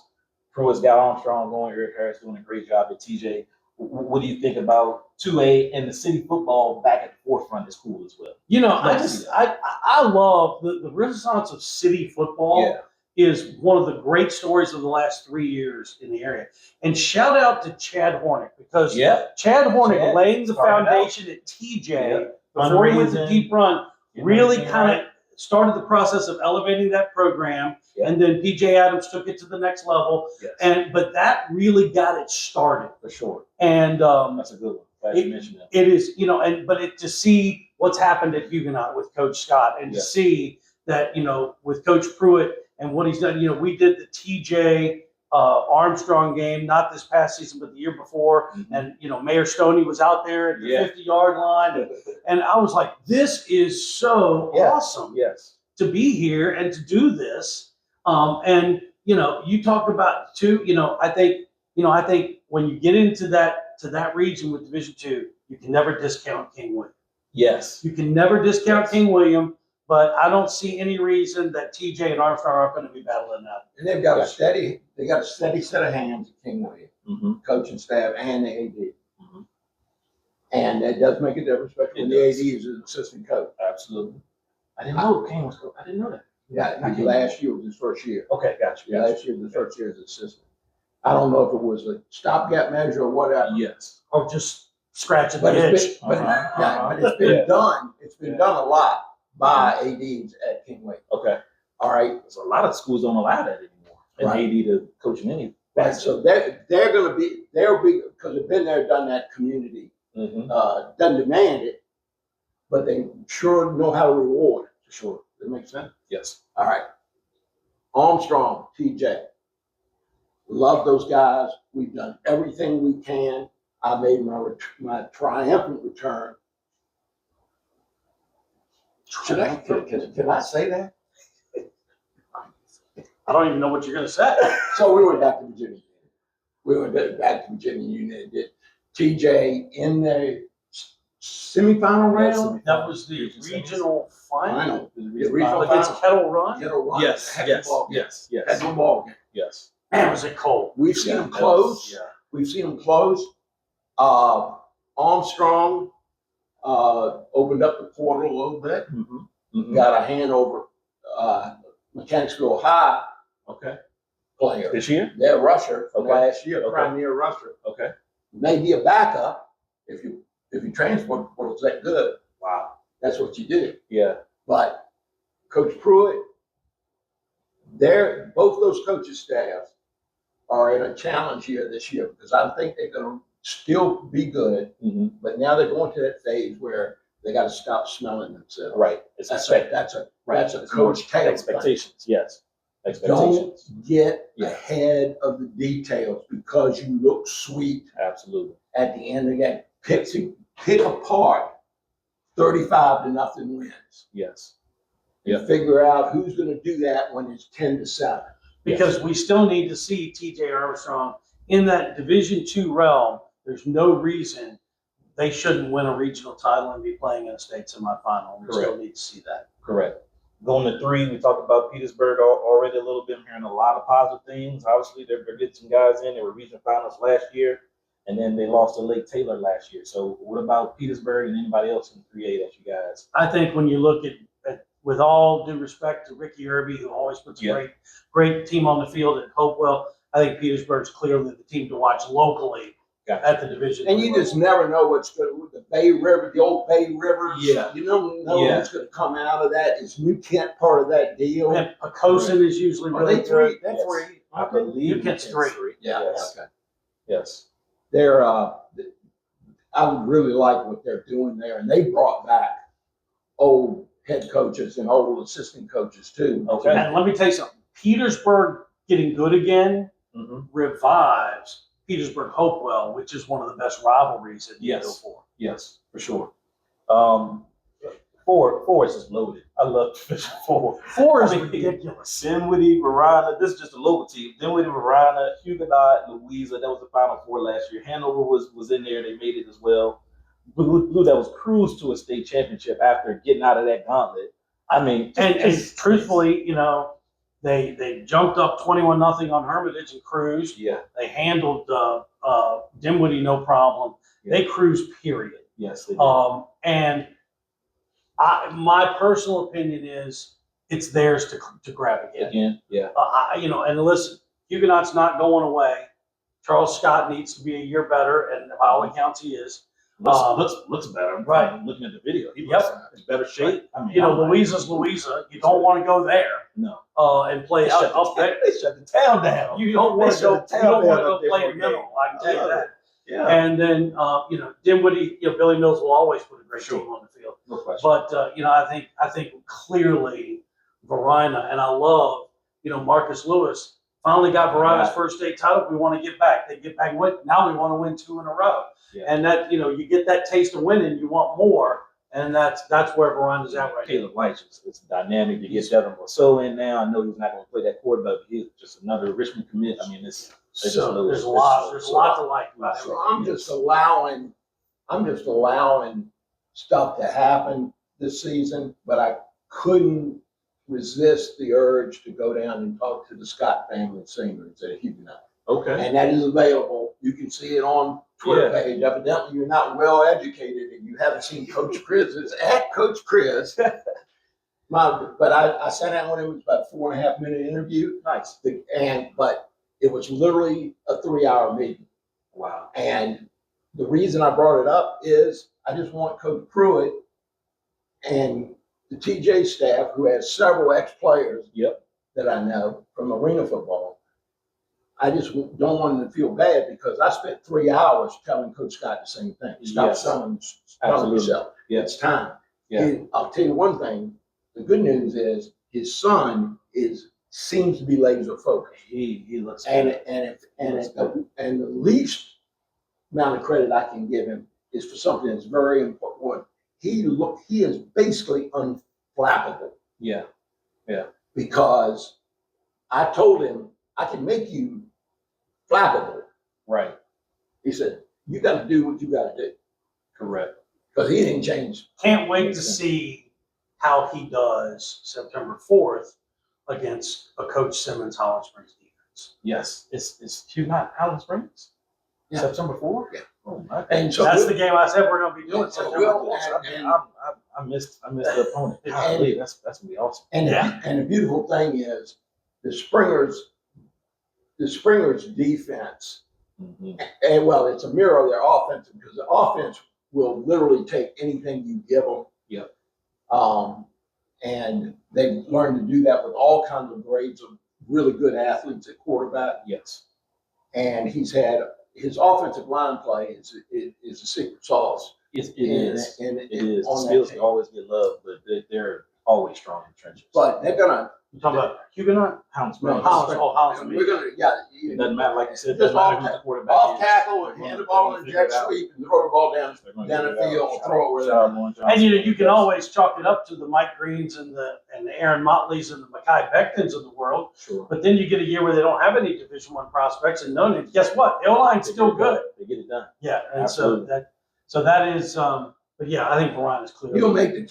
Pruitt's got Armstrong going, Eric Harris doing a great job at TJ. What do you think about 2A and the city football back at the forefront is cool as well? You know, I love the renaissance of city football. Is one of the great stories of the last 3 years in the area. And shout out to Chad Hornick because Chad Hornick laying the foundation at TJ before he went to Deep Run really kind of started the process of elevating that program. And then PJ Adams took it to the next level. But that really got it started. For sure. And that's a good one. Glad you mentioned that. It is, you know, to see what's happened at Huguenot with Coach Scott and to see that, you know, with Coach Pruitt and what he's done, you know, we did the TJ Armstrong game, not this past season, but the year before. Mm-hmm. And, you know, Mayor Stoney was out there at the 50-yard line. And I was like, this is so awesome to be here and to do this. And, you know, you talk about too, I think when you get into that region with Division II, you can never discount King William. Yes. You can never discount King William, but I don't see any reason that TJ and Armstrong aren't going to be battling that. And they've got a steady set of hands at King William, coaching staff and the AD. Mm-hmm. And that does make a difference, especially when the AD is an assistant coach. Absolutely. I didn't know King was coach. I didn't know that. Yeah, last year was his first year. Okay, gotcha. Last year was his first year as assistant. I don't know if it was a stopgap measure or whatever. Yes. Or just scratching But the it's itch. but it's been done. It's been done a lot by ADs at King William. Okay. All right. So a lot of schools don't allow that anymore. And AD to coach in any. Right. So they're going to be because they've been there, done that community. Doesn't demand it, but they sure know how to reward it. For sure. Does that make sense? Yes. All right. Armstrong, TJ. Love those guys. We've done everything we can. I made my triumphant return. Can I say that? I don't even know what you're going to say. So we went back to Virginia. We went back to Virginia Union. Did TJ in the semifinal round? That was the regional final. The regional Against final. Kettle Run? Kettle Run. Yes. Heck of a ball game. Yes. Heck of a ball game. Yes. Man, was it cold. We've seen them close. We've seen them close. Armstrong opened up the portal a little bit. Got a hand over Mechanicsville High. Okay. Player. This year? Their rusher from last year, premier rusher. Okay. Maybe a backup if you transport the portal's that good. Wow. That's what you do. Yeah. But Coach Pruitt, both those coaches' staffs are in a challenge here this year because I think they're going to still be good, but now they're going to that phase where they got to stop smelling themselves. Right. That's a coach tail expectations. Thing. Yes. Expectations. Don't get ahead of the details because you look sweet. Absolutely. At the end of the game, pick apart 35-0 wins. Yes. And figure out who's going to do that when it's 10-7. Because we still need to see TJ Armstrong in that Division II realm. There's no reason they shouldn't win a regional title and be playing in a state semifinal. We still need to see that. Correct. Going to 3, we talked about Petersburg already a little bit. I'm hearing a lot of positive things. Obviously, they're getting some guys in. They were regional finals last year, and then they lost to Lake Taylor last year. So what about Petersburg and anybody else in 3A that you guys? I think when you look at with all due respect to Ricky Irby, who always puts a great team on the field at Hopewell, I think Petersburg's clearly the team to watch locally at the division. And you just never know what's going to, the Bay River, the old Bay River. Yeah. You don't know what's going to come out of that. Is New Kent part of that deal? And Pocosin is usually really good. That's Yes. three. I believe New Kent's 3. Yeah. Yes. Okay. Yes. They're, I would really like what they're doing there. And they brought back old head coaches and old assistant coaches too. Okay. And let me tell you something. Petersburg getting good again revives Petersburg Hopewell, which is one of the best rivalries that you go for. Yes, for sure. 4 is just loaded. I love Division 4. 4 is I mean, ridiculous. Dinwiddie, Verona. This is just a local team. Dinwiddie, Verona, Huguenot, Louisa. That was the Final 4 last year. Hanover was in there. They made it as well. Blue that was cruised to a state championship after getting out of that gauntlet. I mean, And truthfully, you know, they jumped up 21-0 on Hermitage and cruised. Yeah. They handled Dinwiddie no problem. Yeah. They cruised, period. Yes, they did. And my personal opinion is it's theirs to grab again. Yeah. You know, and listen, Huguenot's not going away. Charles Scott needs to be a year better, and by all accounts he is. Looks better. I'm right. Looking at the video, he looks in better shape. I mean, you know, Louisa's Louisa. You don't want to go there. No. And play up there. They shut the town down. You don't want to go. You don't want to go play in in the middle. I can tell you that. Yeah. And then you know, Dinwiddie. You know, Billy Mills will always put a great team on the field. No question. But you know, I think clearly Verona, and I love, you know, Marcus Lewis finally got Verona's first state title. We want to get back. They get back and win. Now we want to win 2 in a row. Yeah. And that, you know, you get that taste of winning, you want more, and that's where Verona's at right now. Caleb White, it's dynamic. You get Devin Rousseau in now. I know he's not going to play that quarterback, but he's just another Richmond commit. I mean, there's a lot to like about it. So I'm just allowing stuff to happen this season, but I couldn't resist the urge to go down and talk to the Scott family seniors at Huguenot. Okay. And that is available. You can see it on Twitter page. Evidently, you're not well educated and you haven't seen Coach Chris. It's at Coach Chris. But I sat down with him. It was about a 4.5-minute interview. Nice. But it was literally a 3-hour meeting. Wow. And the reason I brought it up is I just want Coach Pruitt and the TJ staff, who has several ex-players that I know from arena football. I just don't want them to feel bad because I spent 3 hours telling Coach Scott the same thing. Stop selling yourself. It's time. And I'll tell you one thing. The good news is his son seems to be laser focused. He looks and the least amount of credit I can give him is for something that's very important. He is basically unflappable. Yeah. Because I told him I can make you flappable. Right. He said, you got to do what you got to do. Correct. Because he didn't change. Can't wait to see how he does September 4th against a Coach Simmons Holland Springs defense. Yes. It's Huguenot Holland Springs? Yeah. September 4th? Yeah. Oh, my God. And so that's the game I said we're going to be doing September 4th. I missed the opponent. That's going to be awesome. And the beautiful thing is the Springers defense, and well, it's a mirror of their offense because the offense will literally take anything you give them. Yep. And they've learned to do that with all kinds of grades of really good athletes at quarterback. Yes. And he's had his offensive line play is a secret sauce. It is. The Steelers can always get love, but they're always strong in the trenches. But they're gonna. You talking about Huguenot? Holland Springs. We're gonna, it doesn't matter, like you said, just off tackle and hand the ball in a jet sweep and throw the ball down the field and throw it where they're. And you can always chalk it up to the Mike Greens and the Aaron Motleys and the Mekhi Bectons of the world. Sure. But then you get a year where they don't have any Division I prospects and no names. Guess what? The O-line's still good. They get it done. Yeah, and so that is. But yeah, I think Veron is clear. He'll make the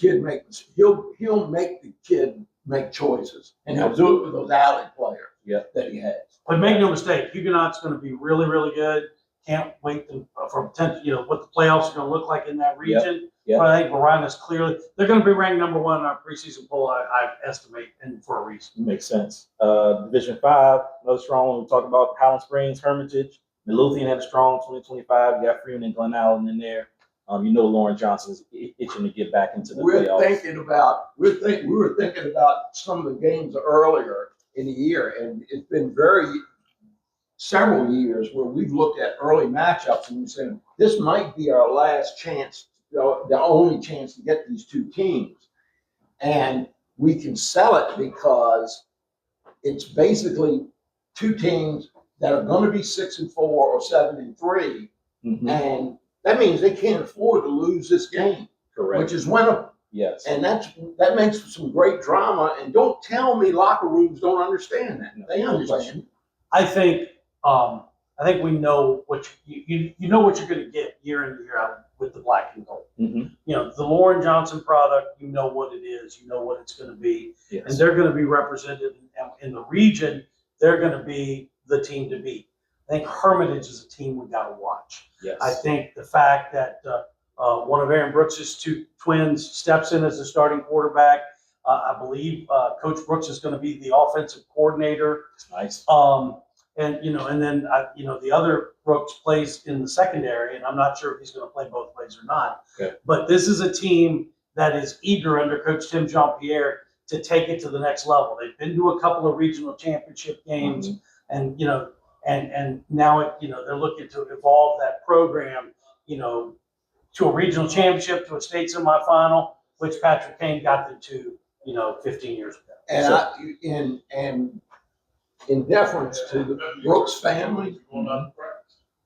kid make choices, and he'll do it with those alley players that he has. But make no mistake, Huguenot's going to be really, really good. Can't wait for potential, what the playoffs are going to look like in that region. Yep. But I think Varana's clearly, they're going to be ranked number one in our preseason poll, I estimate, and for a reason. Makes sense. Division 5, another strong one. We talked about Howland Springs, Hermitage. Midlothian had a strong 2025. You got Freeman and Glen Allen in there. Lauren Johnson's itching to get back into the playoffs. We were thinking about some of the games earlier in the year, and it's been several years where we've looked at early matchups and we said this might be our last chance, the only chance to get these two teams, and we can sell it because it's basically two teams that are going to be 6-4 or 7-3, and that means they can't afford to lose this game, correct? Which is winnable. Yes, and that makes for some great drama. And don't tell me locker rooms don't understand that. They understand. I think we know what you know what you're going to get year in and year out with the black and gold. The Lauren Johnson product, you know what it is, you know what it's going to be, and they're going to be represented in the region. They're going to be the team to beat. I think Hermitage is a team we got to watch. Yes. I think the fact that one of Aaron Brooks's two twins steps in as the starting quarterback. I believe Coach Brooks is going to be the offensive coordinator. Nice. And then the other Brooks plays in the secondary, and I'm not sure if he's going to play both ways or not. Okay. But this is a team that is eager under Coach Tim Jean-Pierre to take it to the next level. They've been to a couple of regional championship games, and now they're looking to evolve that program, to a regional championship, to a state semifinal, which Patrick Kane got them to, 15 years ago. And in deference to the Brooks family,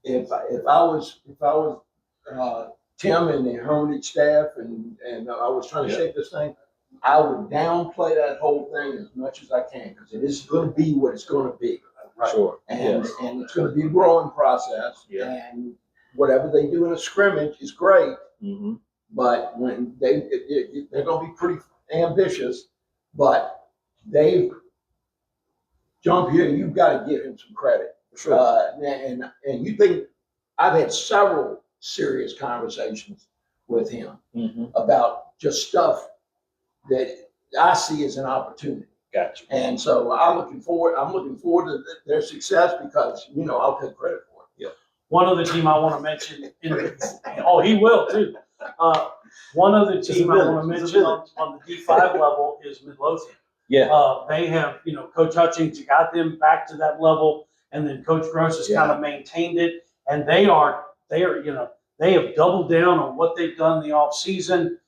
if I was Tim and the Hermitage staff, and I was trying to shape this thing, I would downplay that whole thing as much as I can, because it is going to be what it's going to be. Right. Sure. And it's going to be a growing process. Yeah. And whatever they do in a scrimmage is great. But when they're going to be pretty ambitious, but Jean-Pierre, you've got to give him some credit. Sure. And you think I've had several serious conversations with him about just stuff that I see as an opportunity. Gotcha. And so I'm looking forward to their success, because I'll take credit for it. Yeah. One other team I want to mention he will too. One other team I want to mention on the D5 level is Midlothian. Yeah. They have, Coach Hutchings got them back to that level, and then Coach Gross has kind of maintained it, and they have doubled down on what they've done in the off season,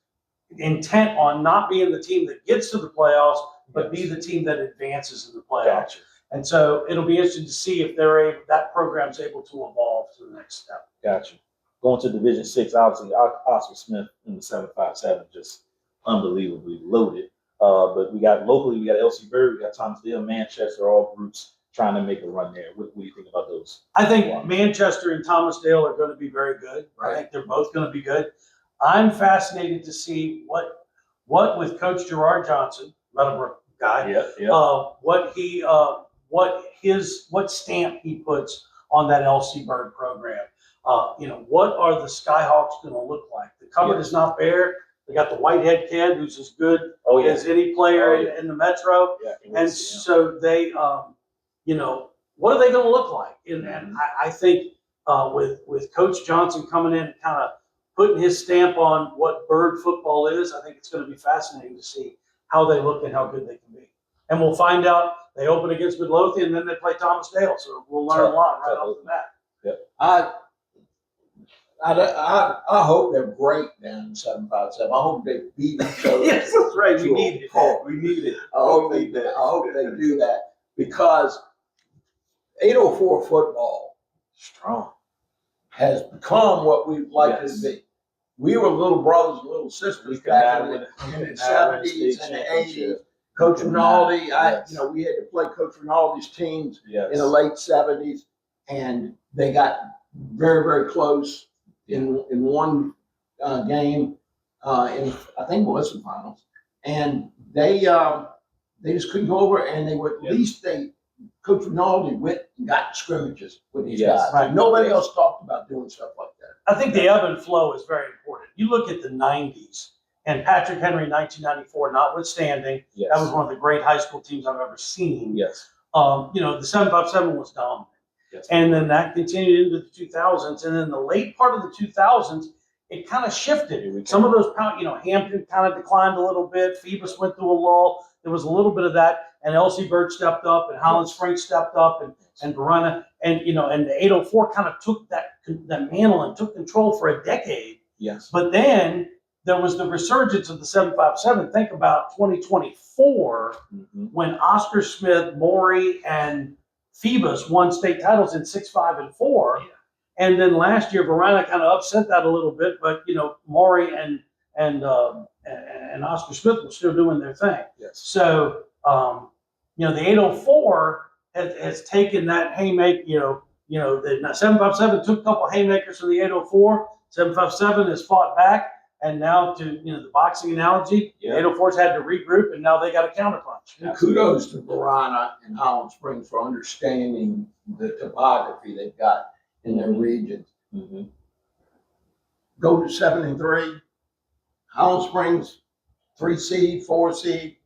intent on not being the team that gets to the playoffs, but be the team that advances in the playoffs. Gotcha. And so it'll be interesting to see if that program's able to evolve to the next step. Gotcha. Going to Division 6, obviously, Oscar Smith in the 757, just unbelievably loaded. But we got LC Bird, we got Thomasdale, Manchester, all groups trying to make a run there. What do you think about those? I think Manchester and Thomasdale are going to be very good. Right. I think they're both going to be good. I'm fascinated to see what with Coach Gerard Johnson, Meadowbrook guy, what stamp he puts on that LC Bird program. What are the Skyhawks going to look like? The cupboard is not bare. They got the Whitehead kid, who's as good as any player in the Metro. Yeah, and so they, what are they going to look like? And I think with Coach Johnson coming in and kind of putting his stamp on what Bird football is, I think it's going to be fascinating to see how they look and how good they can be. And we'll find out. They open against Midlothian, and then they play Thomasdale. So we'll learn a lot right off the bat. Yep. I hope they're great down in 757. I hope they beat each other. Yes, that's right. We need it. We need it. I hope they do that, because 804 football strong has become what we'd like it to be. We were little brothers and little sisters back in the 70s and the 80s. Coach Rinaldi, we had to play Coach Rinaldi's teams in the late 70s, and they got very, very close in one game, in I think it was the finals, and they They just couldn't go over, and they were at least Coach Rinaldi went and got scrimmages with these guys. Right. Nobody else talked about doing stuff like that. I think the ebb and flow is very important. You look at the 90s and Patrick Henry 1994, notwithstanding, Yes. that was one of the great high school teams I've ever seen. Yes. The 757 was dominant. Yes. And then that continued into the 2000s. And then the late part of the 2000s, it kind of shifted. Some of those, Hampton kind of declined a little bit. Phoebus went through a lull. There was a little bit of that. And Elsie Bird stepped up, and Holland Springs stepped up, and Verona. And the 804 kind of took that mantle and took control for a decade. Yes. But then there was the resurgence of the 757. Think about 2024 when Oscar Smith, Maury, and Phoebus won state titles in 6, 5, and 4. Yeah. And then last year, Verona kind of upset that a little bit, but Maury and Oscar Smith were still doing their thing. Yes. So the 804 has taken that haymaker. The 757 took a couple of haymakers from the 804. 757 has fought back, and now to the boxing analogy, the 804's had to regroup, and now they got a counterpunch. And kudos to Verona and Holland Springs for understanding the topography they've got in their regions. Go to 7-3. Holland Springs, 3 seed, 4 seed.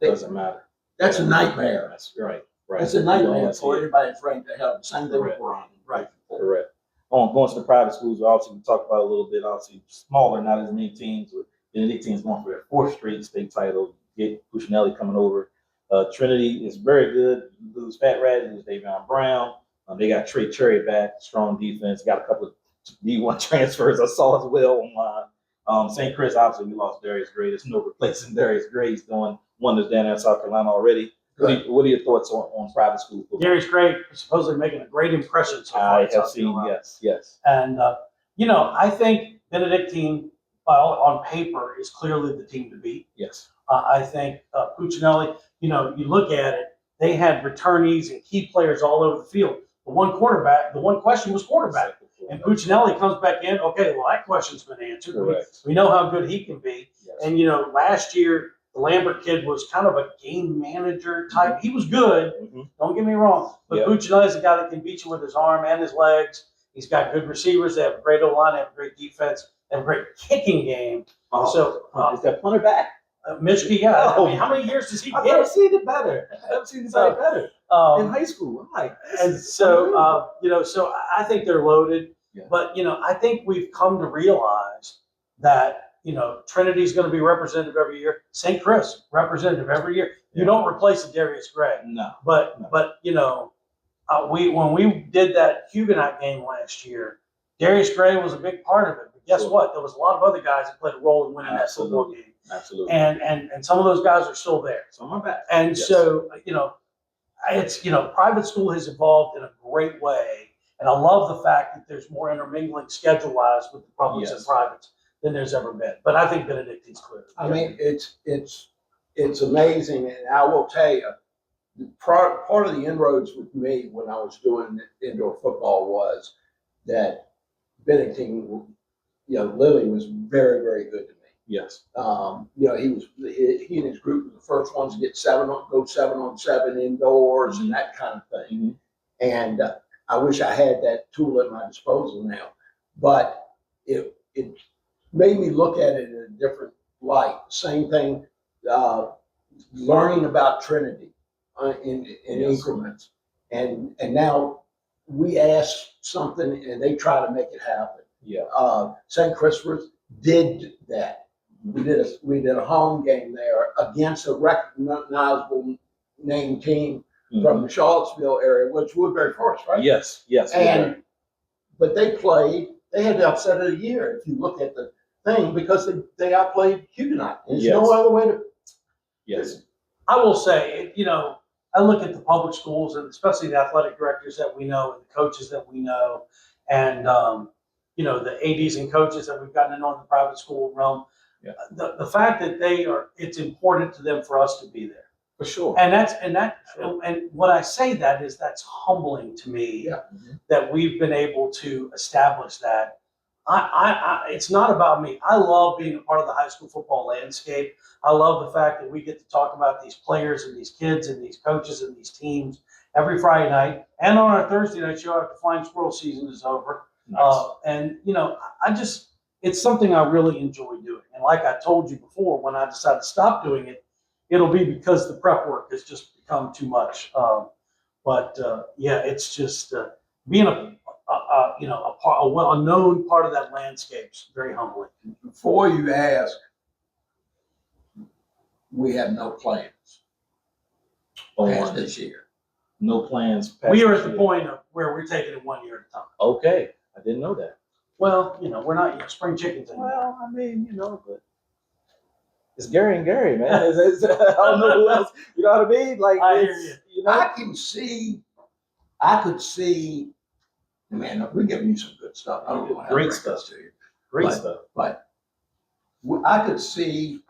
Doesn't matter. That's a nightmare. That's right. That's a nightmare for everybody that's ranked ahead. Same thing with Verona. Right. Correct. Going to the private schools, obviously we talked about a little bit. Obviously smaller, not as many teams. Benedictine's going for their 4th straight state title. Get Cuccinelli coming over. Trinity is very good. You lose Fat Rat, you lose Davion Brown. They got Trey Cherry back, strong defense. Got a couple of D1 transfers I saw as well online. St. Chris, obviously, we lost Darius Gray. There's no replacing Darius Gray. He's doing wonders down there in South Carolina already. What are your thoughts on private school football? Darius Gray is supposedly making a great impression so far. I have seen, yes. And, I think Benedictine, on paper, is clearly the team to beat. Yes. I think Cuccinelli, you look at it, they had returnees and key players all over the field. The one question was quarterback. And Cuccinelli comes back in, okay, well, that question's been answered. We know how good he can be. Yes. And, last year, the Lambert kid was kind of a game manager type. He was good, don't get me wrong. But Cuccinelli's a guy that can beat you with his arm and his legs. He's got good receivers. They have a great O-line. They have a great defense. They have a great kicking game. Is that punter back? Mischke, yeah. I mean, how many years does he get? I've never seen it better. In high school. So I think they're loaded. Yeah. But, I think we've come to realize that, Trinity's going to be representative every year. St. Chris, representative every year. You don't replace a Darius Gray. No. But when we did that Huguenot game last year, Darius Gray was a big part of it. But guess what? There was a lot of other guys that played a role in winning that football game. Absolutely. And some of those guys are still there. Some are back. And so, it's, private school has evolved in a great way. And I love the fact that there's more intermingling schedule-wise with the publics and privates than there's ever been. But I think Benedictine's clear. I mean, it's amazing. And I will tell you, part of the inroads with me when I was doing indoor football was that Benedictine, Lily was very, very good to me. Yes. He and his group were the first ones to get 7-on-7 indoors and that kind of thing. And I wish I had that tool at my disposal now, but it made me look at it in a different light. Same thing, learning about Trinity in increments, and now we ask something and they try to make it happen. Yeah. St. Christopher's did that. We did a home game there against a recognizable name team from the Charlottesville area, which Woodbury Forest, right? Yes. But they had the upset of the year if you look at the thing because they outplayed Huguenot. There's no other way to. Yes. I will say, I look at the public schools and especially the athletic directors that we know and the coaches that we know and, the ADs and coaches that we've gotten to know in the private school realm. Yeah. The fact that it's important to them for us to be there. For sure. And what I say that is that's humbling to me that we've been able to establish that It's not about me. I love being a part of the high school football landscape. I love the fact that we get to talk about these players and these kids and these coaches and these teams every Friday night and on our Thursday night show after Flying Squirrel season is over. Nice. And it's something I really enjoy doing. And like I told you before, when I decided to stop doing it, it'll be because the prep work has just become too much. It's just being a known part of that landscape is very humbling. Before you ask, we have no plans past this year. No plans. Past We are this at the year. point of where we're taking it 1 year at a time. Okay, I didn't know that. Well, we're not spring chickens anymore. Well, I mean, but it's Gary and Gary, man. I don't know who else. You know what I mean? Like, I hear you. I could see, man, we're giving you some good stuff. I don't know how Great to stuff. stuff to you. Great But- stuff. But I could see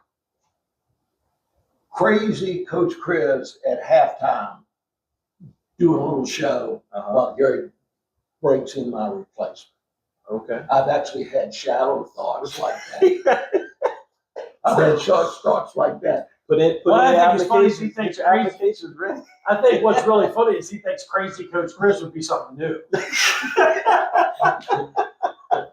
crazy Coach Chris at halftime doing a little show while Gary breaks in my replacement. Okay. I've actually had shadow thoughts like that. I've had short thoughts like that. Put in Well, the I think it's funny application. he thinks Get your crazy. applications ready. I think what's really funny is he thinks crazy Coach Chris would be something new.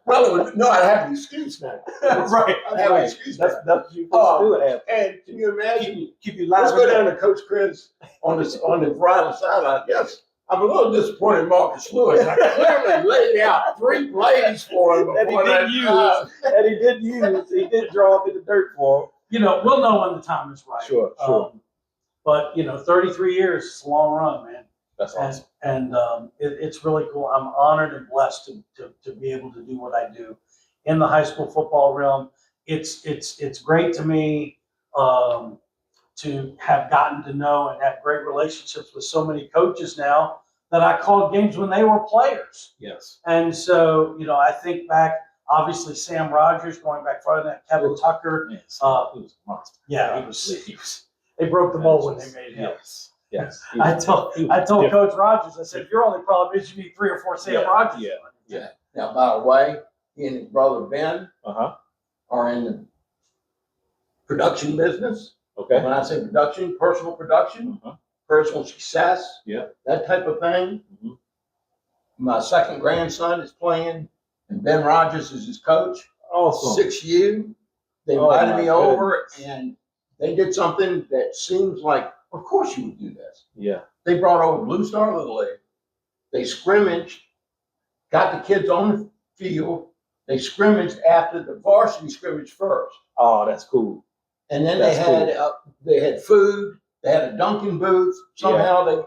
Well, no, I have an excuse now. Right. I have an excuse now. That's what you supposed to do. It And can you imagine? keep you Let's live. go down to Coach Chris on the Friday sideline. Yes, I'm a little disappointed in Marcus Lewis. I clearly laid out 3 plays for him That he before didn't use. That he didn't use. He did draw up in the dirt for him. We'll know when the time is right. Sure. But 33 years is a long run, man. That's awesome. And it's really cool. I'm honored and blessed to be able to do what I do in the high school football realm. It's great to me to have gotten to know and have great relationships with so many coaches now that I called games when they were players. Yes. And so, I think back, obviously Sam Rogers, going back farther than that, Kevin Tucker. Yes. He was a monster. Yeah, he was. They broke the mold when they made him. Yes. I told Coach Rogers, I said, your only problem is you need 3 or 4 Sam Rogers. Yeah. Now, by the way, he and his brother Ben are in the production business. Okay. When I say production, personal success, that type of thing. Mhm. My second grandson is playing, and Ben Rogers is his coach. Awesome. 6U. They Oh, invited my me over, goodness. and they did something that seems like, of course you would do this. Yeah. They brought over Blue Star Little League. They scrimmaged, got the kids on the field. They scrimmaged after the varsity scrimmage first. Oh, that's cool. And then That's they had food. They had a Dunkin' booth. Somehow That's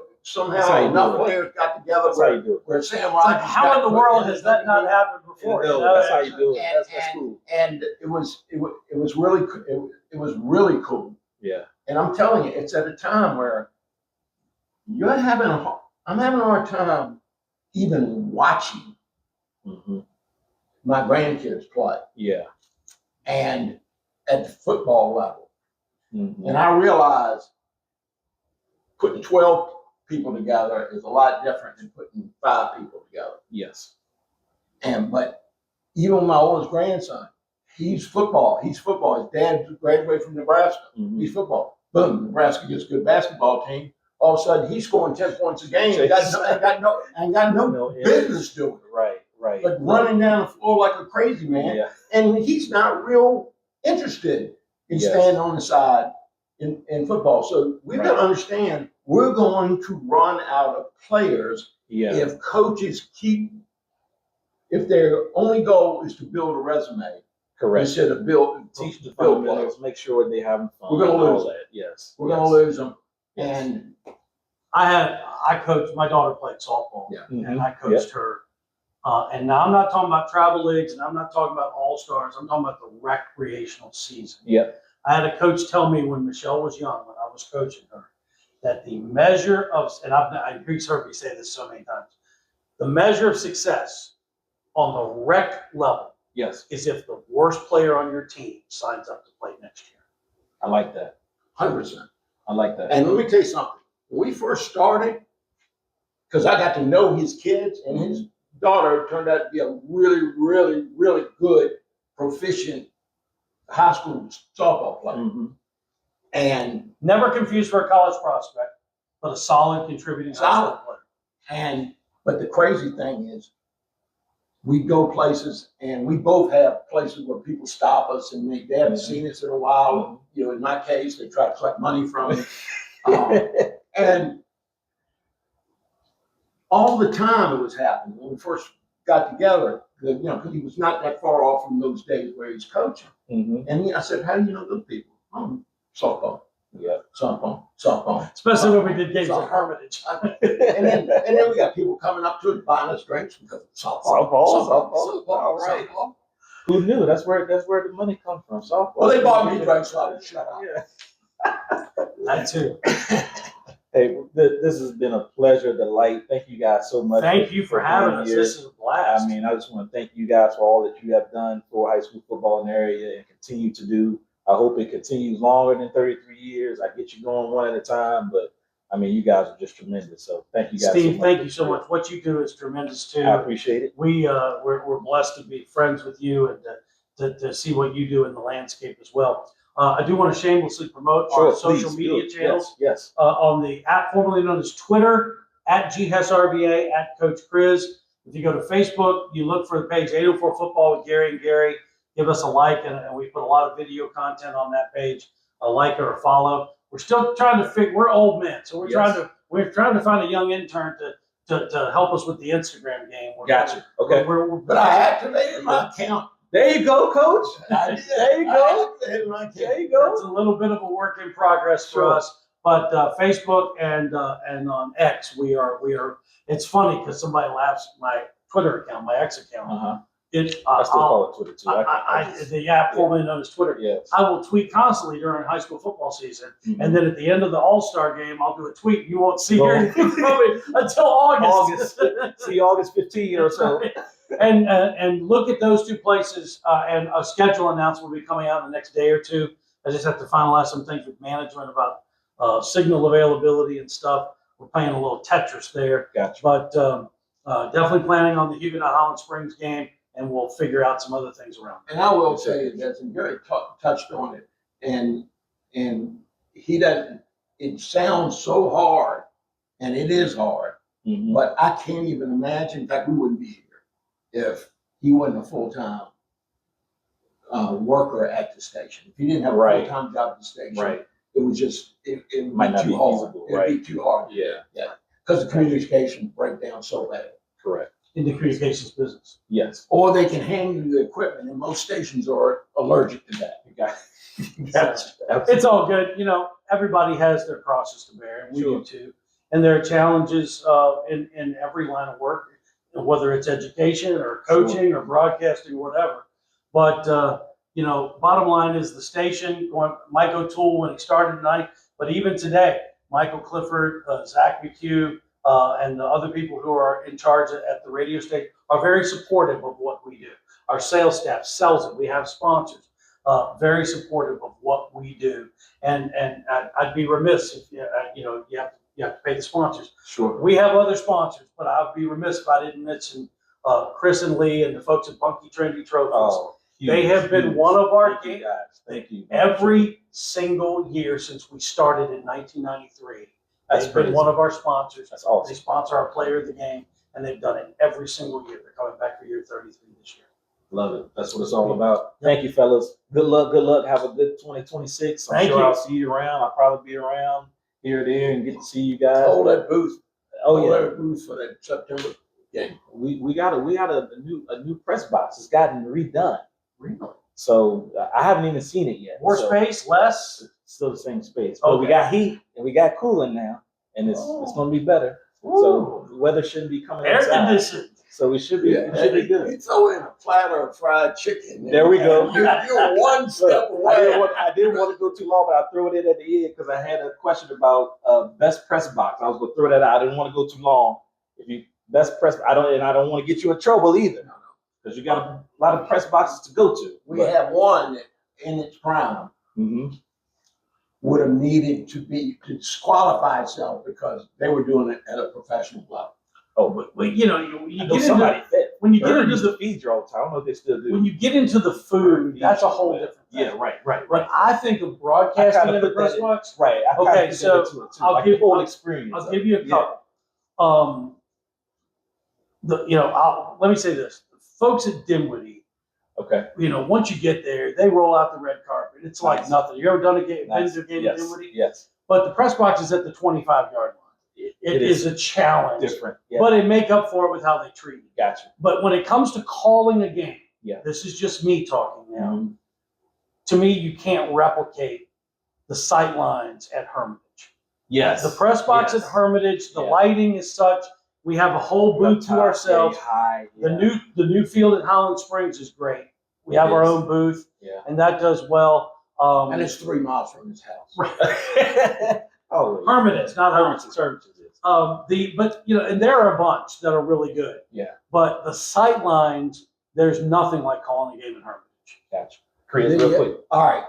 how you enough do it. players got together That's how you do it. where Sam It's like, Rogers. how got in the put world in has the that not Dunkin' happened before? That's how you do it. That's cool. And it was really cool. Yeah. And I'm telling you, it's at a time where I'm having a hard time even watching Mm-hmm. my grandkids play, Yeah. and at the football level. Mm-hmm. And I realize putting 12 people together is a lot different than putting 5 people together. Yes. But even my oldest grandson, he's football. His dad graduated from Nebraska. Mm-hmm. He's football. Boom, Nebraska gets a good basketball team. All of a sudden, he's scoring 10 points a game. Ain't got no business doing it. Right. But running down the floor like a crazy man. Yeah. And he's not real interested in standing on the side in football. So we've got to understand we're going to run out of players if coaches if their only goal is to build a resume. Correct. Instead of Teach the build fundamentals. Make sure they having fun. We're gonna lose all that. Yes. We're going to lose them. Yes. And I coached, my daughter played softball, and I coached her. And now I'm not talking about travel leagues, and I'm not talking about all-stars. I'm talking about the recreational season. Yeah. I had a coach tell me when Michelle was young, when I was coaching her, that the measure of, and I've heard me say this so many times, the measure of success on the rec level Yes. is if the worst player on your team signs up to play next year. I like that. 100%. I like that. And let me tell you something. When we first started, because I got to know his kids and daughter turned out to be a really, really, really good, proficient high school softball player. Mm-hmm. And Never confused for a college prospect, but a solid contributing high school player. But the crazy thing is, we go places and we both have places where people stop us and they haven't seen us in a while. You know, in my case, they try to collect money from me. And all the time it was happening when we first got together, you know, because he was not that far off from those days where he's coaching. Mm-hmm. And I said, how do you know those people? Softball. Yeah. Softball. Especially when we did games at Hermitage. and then we got people coming up to us buying us drinks because of softball. All right. Softball. Who knew? That's where the money comes from. Softball. Well, they bought me drinks, so I would shut up. Yeah. That too. Hey, this has been a pleasure, delight. Thank you guys so much. Thank you for having us. here. This is a blast. I mean, I just want to thank you guys for all that you have done for high school football in the area and continue to do. I hope it continues longer than 33 years. I get you going one at a time, but I mean, you guys are just tremendous. So thank you guys Steve, so much. thank you so much. What you do is tremendous too. I appreciate it. We're blessed to be friends with you and to see what you do in the landscape as well. I do want to shamelessly promote our social media channels. Yes. On the app formerly known as Twitter, at GHSRVA, at Coach Criz. If you go to Facebook, you look for the page 804 Football with Gary and Gary. Give us a like, and we put a lot of video content on that page. A like or a follow. We're still trying to figure. We're old men, so we're trying to find a young intern to help us with the Instagram game. Gotcha. Okay. But I activated my account. There you go, Coach. There you go. There you go. It's a little bit of a work in progress for us, but Facebook and on X, we are. It's funny because somebody laughs at my Twitter account, my X account. Uh-huh. I still call it Twitter too. The app formerly known as Twitter. Yes. I will tweet constantly during high school football season, Mm-hmm. and then at the end of the All-Star game, I'll do a tweet. You won't see anything from me until August. See August 15 or so. And look at those two places, and a schedule announcement will be coming out in the next day or two. I just have to finalize some things with management about signal availability and stuff. We're playing a little Tetris there. Gotcha. But definitely planning on the Huguenot Holland Springs game, and we'll figure out some other things around. And I will say that, and Gary touched on it, and he doesn't. It sounds so hard, and it is hard, but I can't even imagine. In fact, we wouldn't be here if he wasn't a full-time worker at the station. If he didn't have a full-time job at the station, it was just it might be not too be hard. feasible. It'd be too hard. Yeah. Because the communications break down so bad. Correct. In the communications business. Yes. Or they can hand you the equipment, and most stations are allergic to that. It's all good. You know, everybody has their crosses to bear, and we do too. And there are challenges in every line of work, whether it's education or coaching or broadcasting, whatever. But bottom line is the station. Mike O'Toole when he started tonight, but even today, Michael Clifford, Zach McHugh, and the other people who are in charge at the radio station are very supportive of what we do. Our sales staff sells it. We have sponsors, very supportive of what we do. And I'd be remiss if you have to pay the sponsors. Sure. We have other sponsors, but I'd be remiss if I didn't mention Chris and Lee and the folks at Punky Trendy Trophies. Oh, they have been one of our Thank you guys. Thank you. every single year since we started in 1993. That's They've been crazy. one of our sponsors. That's awesome. They sponsor our player of the game, and they've done it every single year. They're coming back for year 33 this year. Love it. That's what it's all about. Thank you, fellas. Good luck. Good luck. Have a good 2026. I'm Thank sure you. I'll see you around. I'll probably be around here or there and get to see you guys. Hold that booth. Oh yeah. That booth for that September game. We got a new press box. It's gotten redone. Really? So I haven't even seen it yet. More So space, less. it's still the same space, but we Okay. got heat and we got cooling now, and it's going to be better. So the weather shouldn't be coming Air inside. conditioned. So we should be be good. You throw in a platter of fried chicken. There we go. You're one step away. I didn't want to go too long, but I threw it in at the end because I had a question about best press box. I was going to throw that out. I didn't want to go too long. If you best press, I don't want to get you in trouble either, because you got a lot of press boxes to go to. We have one that in its prime would have needed to disqualify itself because they were doing it at a professional level. Oh, But you know, you I know get somebody into fed. when you get Burger into used the to feed you all the time. I don't know if they still do. when you get into the food, that's a whole different thing. Yeah, right. But I think of broadcasting in the press box. Right. I Okay, kinda put so that into it too. I'll Like give- the whole I'll- experience. I'll of give it. you a couple. Let me say this: the folks at Dinwiddie, Okay. once you get there, they roll out the red carpet. It's like Nice. nothing. You ever done a game? Nice. Been to a game Yes. at Dinwiddie? Yes. But the press box is at the 25-yard line. It is a challenge, Different. Yeah. but they make up for it with how they treat you. Gotcha. But when it comes to calling a game, Yeah. this is just me talking now. Mhm. To me, you can't replicate the sight lines at Hermitage. Yes. The press box Yes. at Hermitage, the Yeah. lighting is such. We have a whole booth to ourselves. High. The new field at Highland Springs is great. We have our is. own booth, Yeah. and that does well. And it's 3 miles from his house. Oh. Hermitage, not Hermitage. Hermitage. And there are a bunch that are really good. Yeah. But the sight lines, there's nothing like calling a game in Hermitage. Gotcha. Chris, real quick. All right.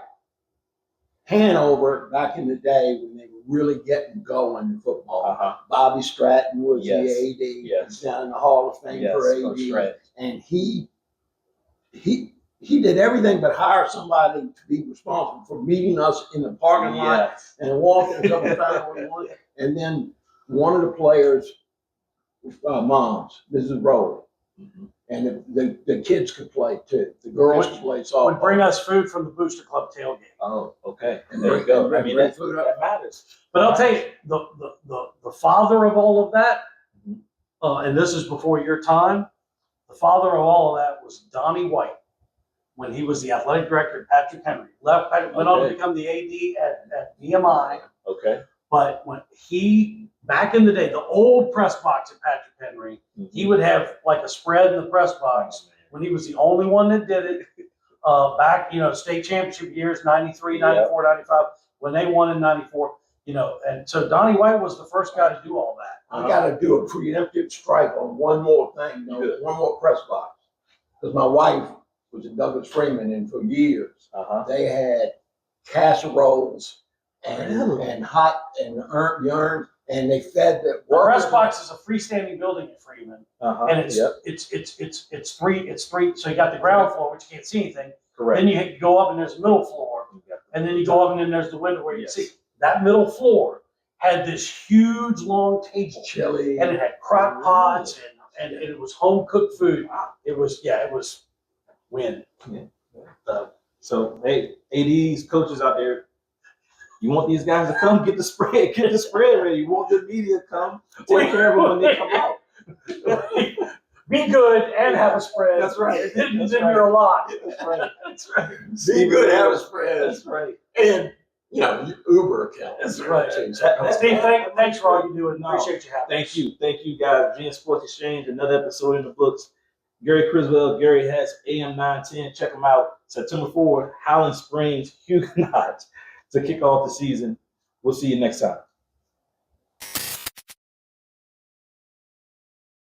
Hanover, back in the day when they were really getting going in football, Bobby Stratton was Yes. the AD. Yes. He's down in the Hall of Fame for AD. And he did everything but hire somebody to be responsible for meeting us in the parking lot Yes. and walking a couple times when we wanted. And then one of the players' moms, Mrs. Rowley, and the kids could play too. The girls could play softball. Would bring us food from the Booster Club tailgate. Oh, okay. And there you go. I mean, that matters. But I'll tell you, the father of all of that, and this is before your time, the father of all of that was Donnie White when he was the athletic director at Patrick Henry. Went on to become the AD at VMI. Okay. But when back in the day, the old press box at Patrick Henry, he would have like a spread in the press box when he was the only one that did it. Back, state championship years, 93, 94, 95, when they won in 94, and so Donnie White was the first guy to do all that. I got to do a preemptive strike on one more thing, one more press box. Because my wife was at Douglas Freeman, and for years, they had casseroles and hot and urns, and they fed the The press box is a freestanding building at Freeman, and it's three. So you got the ground floor, which you can't see anything. Correct. Then you go up, and there's the middle floor, and then you go up, and then there's the window where you can see. That middle floor had this huge long table, chili, and it had crock pots, and it was home cooked food. It was win. Yeah. So hey, ADs, coaches out there, you want these guys to come get the spread ready. You want the media to come take care of them when they come out. Be good and have a spread. That's right. Then you're a lot. That's right. That's right. Be good, have a spread. That's right. And Uber account. That's right. That's Steve, thanks for all you do, and appreciate you having us. Thank you guys. Virginia Sports Exchange, another episode in the books. Gary Criswell, Gary Hess, AM 910. Check them out. September 4, Highland Springs Huguenots to kick off the season. We'll see you next time.